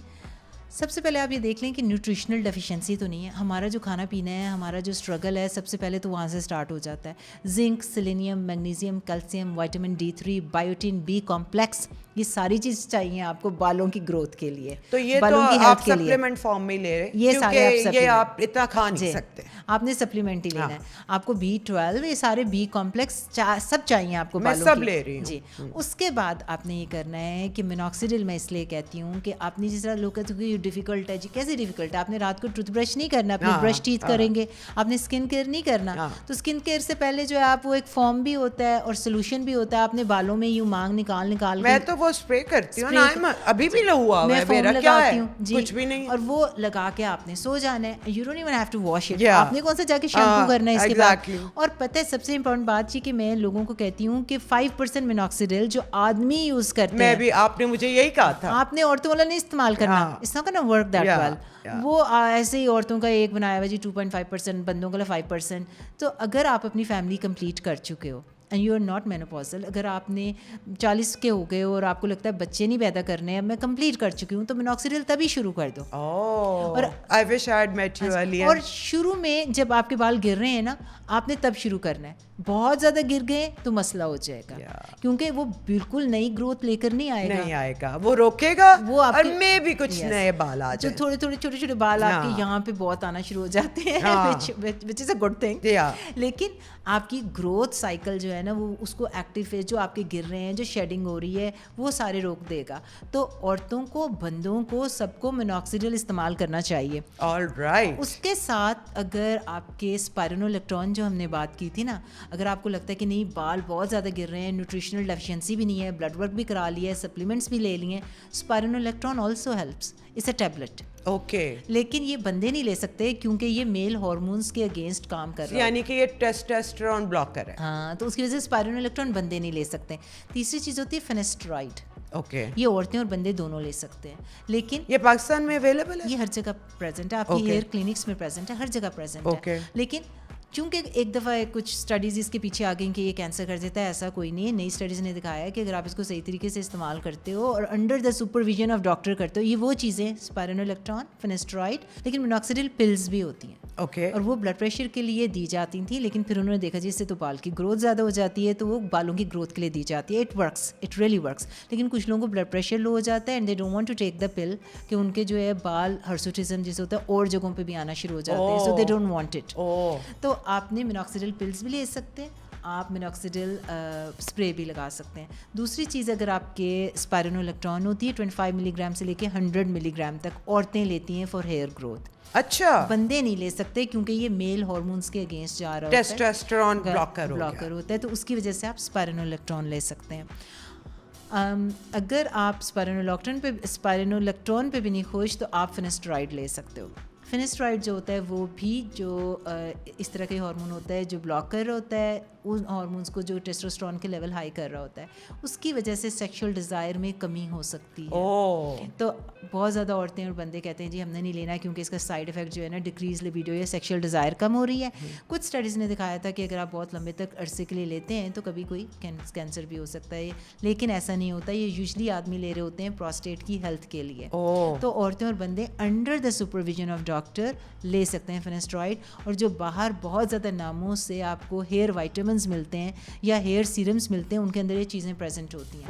سب سے پہلے آپ یہ دیکھ لیں کہ نیوٹریشنل ڈیفیشنسی تو نہیں ہے. ہمارا جو کھانا پینا ہے, ہمارا جو اسٹرگل ہے, سب سے پہلے تو وہاں سے اسٹارٹ ہو جاتا ہے. Zinc, selenium, magnesium, calcium, vitamin D3, biotin, B complex, یہ ساری چیز چاہیے آپ کو بالوں کی گروتھ کے لیے. تو یہ تو آپ سپلیمنٹ فارم میں لے رہے, یہ سارے یہ آپ اتنا کھا نہیں سکتے, آپ نے سپلیمنٹ ہی لینا ہے. آپ کو B12, یہ سارے بی کمپلیکس سب چاہیے آپ کو, میں سب لے رہی ہوں. جی. اس کے بعد آپ نے یہ کرنا ہے کہ مینوکسیڈل, میں اس لیے کہتی ہوں کہ آپ نے جس طرح لوگ کہتے ہیں کہ ڈیفیکلٹ ہے, جی کیسے ڈیفیکلٹ ہے, آپ نے رات کو ٹوتھ برش نہیں کرنا, اپنے برش ٹیتھ کریں گے, آپ نے اسکن کیئر نہیں کرنا. تو اسکن کیئر سے پہلے جو ہے آپ, وہ ایک فارم بھی ہوتا ہے اور سولوشن بھی ہوتا ہے. آپ نے بالوں میں یوں مانگ نکال میں تو وہ اسپرے کرتی ہوں, ابھی بھی لہوا ہے میرا, کیا ہے کچھ بھی نہیں, اور وہ لگا کے آپ نے سو جانا ہے. You don't even have to wash it, آپ نے کون سا جا کے شیمپو کرنا ہے اس کے بعد. اور پتہ ہے سب سے امپورٹنٹ بات یہ کہ میں لوگوں کو کہتی ہوں کہ 5% مینوکسیڈل جو آدمی یوز کرتے ہیں, میں بھی, آپ نے مجھے یہی کہا تھا, آپ نے عورتوں والا نہیں استعمال کرنا, it's not gonna work that well. وہ ایسے ہی عورتوں کا ایک بنایا ہوا جی 2.5%, بندوں کا 5%. تو اگر آپ اپنی فیملی کمپلیٹ کر چکے ہو and you are not menopausal, اگر آپ نے 40 کے ہو گئے اور آپ کو لگتا ہے بچے نہیں پیدا کرنے ہیں, اب میں کمپلیٹ کر چکی ہوں, تو مینوکسیڈل تبھی شروع کر دو. اور I wish I had met you earlier. اور شروع میں جب آپ کے بال گر رہے ہیں نا, آپ نے تب شروع کرنا ہے. بہت زیادہ گر گئے تو مسئلہ ہو جائے گا, کیونکہ وہ بالکل نئی گروتھ لے کر نہیں آئے گا, وہ روکے گا, وہ اور میں بھی کچھ نئے بال آ جائیں, جو تھوڑے تھوڑے چھوٹے چھوٹے بال آپ کے یہاں پہ بہت آنا شروع ہو جاتے ہیں, which is a good thing. لیکن آپ کی گروتھ سائیکل جو ہے نا, وہ اس کو ایکٹیو فیز جو آپ کے گر رہے ہیں, جو شیڈنگ ہو رہی ہے, وہ سارے روک دے گا. تو عورتوں کو, بندوں کو, سب کو مینوکسیڈل استعمال کرنا چاہیے. اس کے ساتھ اگر آپ کے اسپائرونولیکٹرون جو ہم نے بات کی تھی نا, اگر آپ کو لگتا ہے کہ نہیں بال بہت زیادہ گر رہے ہیں, نیوٹریشنل ڈیفیشنسی بھی نہیں ہے, بلڈ ورک بھی کرا لیا ہے, سپلیمنٹس بھی لے لیے ہیں, spironolactone also helps. It's a tablet. Okay. لیکن یہ بندے نہیں لے سکتے کیونکہ یہ میل ہارمونس کے اگینسٹ کام کر رہا ہے, یعنی کہ یہ ٹیسٹوسٹیرون بلاکر ہے. ہاں, تو اس کی وجہ سے اسپائرونولیکٹرون بندے نہیں لے سکتے. تیسری چیز ہوتی ہے فینسٹرائڈ. اوکے. یہ عورتیں اور بندے دونوں لے سکتے ہیں, لیکن یہ پاکستان میں اویلیبل ہے, یہ ہر جگہ پریزنٹ ہے, آپ کی ہیئر کلینکس میں پریزنٹ ہے, ہر جگہ پریزنٹ ہے. لیکن چونکہ ایک دفعہ کچھ اسٹڈیز اس کے پیچھے آ گئیں کہ یہ کینسر کر دیتا ہے, ایسا کوئی نہیں ہے. نئی اسٹڈیز نے دکھایا ہے کہ اگر آپ اس کو صحیح طریقے سے استعمال کرتے ہو اور under the supervision of doctor کرتے ہو, یہ وہ چیزیں اسپائرونولیکٹرون, فینسٹرائڈ, لیکن مینوکسیڈل پلز بھی ہوتی ہیں. اوکے. اور وہ بلڈ پریشر کے لیے دی جاتی تھیں, لیکن پھر انہوں نے دیکھا جی اس سے تو بال کی گروتھ زیادہ ہو جاتی ہے, تو وہ بالوں کی گروتھ کے لیے دی جاتی ہے. It works, it really works. لیکن کچھ لوگوں کو بلڈ پریشر لو ہو جاتا ہے and they don't want to take the pill, کہ ان کے جو ہے بال ہرسوٹزم جیسے ہوتا ہے اور جگہوں پہ بھی آنا شروع ہو جاتے ہیں, سو دے ڈونٹ وانٹ اٹ. تو آپ نے مینوکسیڈل پلز بھی لے سکتے ہیں, آپ مینوکسیڈل اسپرے بھی لگا سکتے ہیں. دوسری چیز, اگر آپ کے اسپائرونولیکٹرون ہوتی ہے 25 ملی گرام سے لے کے 100 ملی گرام تک عورتیں لیتی ہیں فار ہیئر گروتھ. اچھا. بندے نہیں لے سکتے کیونکہ یہ میل ہارمونس کے اگینسٹ جا رہا ہوتا ہے, ٹیسٹوسٹیرون بلاکر ہوتا ہے, تو اس کی وجہ سے آپ اسپائرونولیکٹرون لے سکتے ہیں. اگر آپ اسپائرونولیکٹرون پہ بھی نہیں خوش تو آپ فینسٹرائڈ لے سکتے ہو. فینسٹرائڈ جو ہوتا ہے وہ بھی جو اس طرح کے ہارمون ہوتا ہے جو بلاکر ہوتا ہے ان ہارمونس کو جو ٹیسٹوسٹرون کے لیول ہائی کر رہا ہوتا ہے, اس کی وجہ سے سیکشول ڈیزائر میں کمی ہو سکتی ہے. تو بہت زیادہ عورتیں اور بندے کہتے ہیں جی ہم نے نہیں لینا کیونکہ اس کا سائڈ افیکٹ جو ہے نا ڈکریز لیبیڈو یا سیکشول ڈیزائر کم ہو رہی ہے. کچھ اسٹڈیز نے دکھایا تھا کہ اگر آپ بہت لمبے تک عرصے کے لیے لیتے ہیں تو کبھی کوئی کینسر بھی ہو سکتا ہے, لیکن ایسا نہیں ہوتا. یہ یوزلی آدمی لے رہے ہوتے ہیں پروسٹیٹ کی ہیلتھ کے لیے. تو عورتیں اور بندے under the supervision of doctor لے سکتے ہیں فینسٹرائڈ. اور جو باہر بہت زیادہ ناموں سے آپ کو ہیئر وائٹامنس ملتے ہیں یا ہیئر سیرمس ملتے ہیں, ان کے اندر یہ چیزیں پریزنٹ ہوتی ہیں.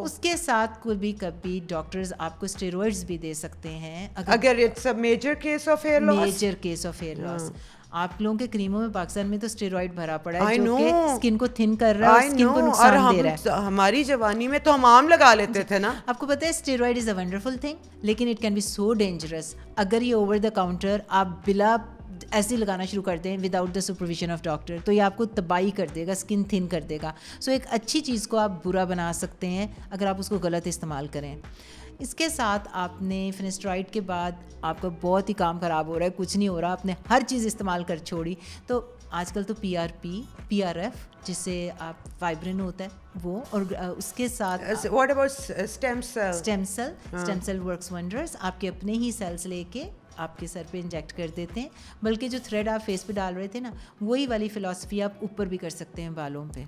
اس کے ساتھ کبھی کبھی ڈاکٹرز آپ کو اسٹیرائڈز بھی دے سکتے ہیں اگر it's a major case of hair loss. Major case of hair loss. آپ لوگوں کے کریموں میں پاکستان میں تو اسٹیرائڈ بھرا پڑا ہے جو کہ اسکن کو تھن کر رہا ہے, اسکن کو نقصان دے رہا ہے. ہماری جوانی میں تو ہم عام لگا لیتے تھے نا. آپ کو پتہ ہے steroid is a wonderful thing, لیکن it can be so dangerous. اگر یہ اوور دا کاؤنٹر آپ بلا ایسے لگانا شروع کرتے ہیں without the supervision of doctor, تو یہ آپ کو تباہی کر دے گا, اسکن تھن کر دے گا. سو ایک اچھی چیز کو آپ برا بنا سکتے ہیں اگر آپ اس کو غلط استعمال کریں. اس کے ساتھ آپ نے فینسٹرائڈ کے بعد آپ کا بہت ہی کام خراب ہو رہا ہے, کچھ نہیں ہو رہا, آپ نے ہر چیز استعمال کر چھوڑی, تو آج کل تو PRF جس سے آپ فائبرن ہوتا ہے وہ, اور اس کے ساتھ what about stem cell works wonders. آپ کے اپنے ہی سیلس لے کے آپ کے سر پہ انجیکٹ کر دیتے ہیں. بلکہ جو تھریڈ آپ فیس پہ ڈال رہے تھے نا, وہی والی فلاسفی آپ اوپر بھی کر سکتے ہیں بالوں پہ.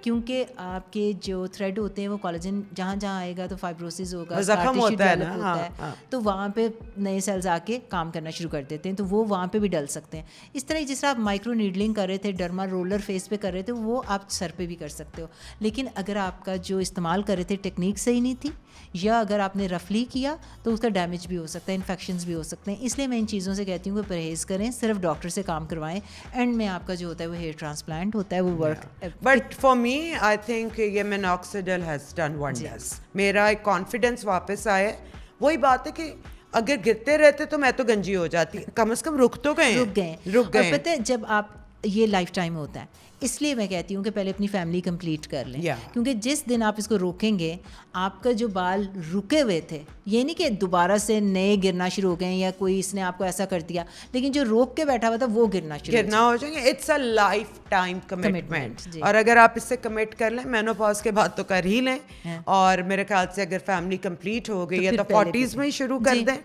کیونکہ آپ کے جو تھریڈ ہوتے ہیں وہ کولاجن جہاں جہاں آئے گا تو فائبروسس ہوگا, زخم ہوتا ہے, تو وہاں پہ نئے سیلز آ کے کام کرنا شروع کر دیتے ہیں, تو وہ وہاں پہ بھی ڈل سکتے ہیں. اس طرح جس طرح آپ مائکرو نیڈلنگ کر رہے تھے, ڈرما رولر فیس پہ کر رہے تھے, وہ آپ سر پہ بھی کر سکتے ہو. لیکن اگر آپ کا جو استعمال کر رہے تھے ٹیکنیک صحیح نہیں تھی, یا اگر آپ نے رفلی کیا تو اس کا ڈیمیج بھی ہو سکتا ہے, انفیکشنز بھی ہو سکتے ہیں. اس لیے میں ان چیزوں سے کہتی ہوں کہ پرہیز کریں, صرف ڈاکٹر سے کام کروائیں. اینڈ میں آپ کا جو ہوتا ہے وہ ہیئر ٹرانسپلانٹ ہوتا ہے, وہ work. But for me I think یہ مینوکسیڈل ہیز ڈن ونڈرز. میرا ایک کانفیڈنس واپس آیا. وہی بات ہے کہ اگر گرتے رہتے تو میں تو گنجی ہو جاتی, کم از کم رک گئے. پتہ ہے جب آپ یہ لائف ٹائم ہوتا ہے, اس لیے میں کہتی ہوں کہ پہلے اپنی فیملی کمپلیٹ کر لیں. کیونکہ جس دن آپ اس کو روکیں گے, آپ کا جو بال رکے ہوئے تھے, یہ نہیں کہ دوبارہ سے نئے گرنا شروع ہو گئے یا کوئی اس نے آپ کو ایسا کر دیا, لیکن جو روک کے بیٹھا ہوا تھا وہ گرنا ہو جائیں گے. It's a lifetime commitment. اور اگر آپ اس سے کمٹ کر لیں, مینوپاز کے بعد تو کر ہی لیں, اور میرے خیال سے اگر فیملی کمپلیٹ ہو گئی ہے تو 40s میں ہی شروع کر دیں.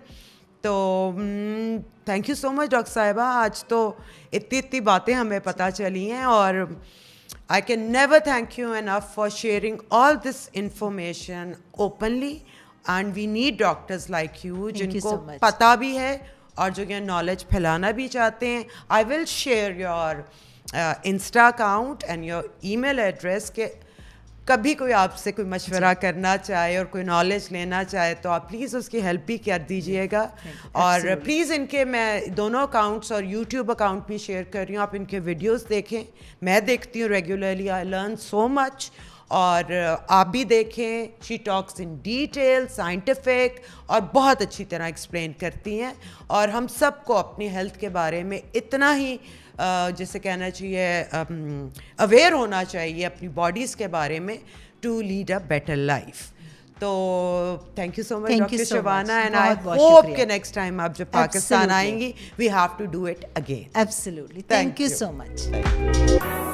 تو thank you so much doctor صاحبہ, آج تو اتنی باتیں ہمیں پتہ چلی ہیں, اور I can never thank you enough for sharing all this information openly. And we need doctors like you جن کو پتہ بھی ہے اور جو یہ نالج پھیلانا بھی چاہتے ہیں. I will share your insta account and your email address, کہ کبھی کوئی آپ سے کوئی مشورہ کرنا چاہے اور کوئی نالج لینا چاہے تو آپ پلیز اس کی ہیلپ بھی کر دیجیے گا. اور پلیز ان کے میں دونوں اکاؤنٹس اور یوٹیوب اکاؤنٹ بھی شیئر کر رہی ہوں, آپ ان کے ویڈیوز دیکھیں. میں دیکھتی ہوں ریگولرلی, آئی لرن سو مچ. اور آپ بھی دیکھیں, شی ٹاکس ان ڈیٹیل, سائنٹیفک, اور بہت اچھی طرح ایکسپلین کرتی ہیں. اور ہم سب کو اپنی ہیلتھ کے بارے میں اتنا ہی جیسے کہنا چاہیے اویئر ہونا چاہیے اپنی باڈیز کے بارے میں, to lead a better life. تو thank you so much doctor Shabana, and I بہت ہوپ کہ نیکسٹ ٹائم آپ جب پاکستان آئیں گی we have to do it again. Absolutely, thank you so much.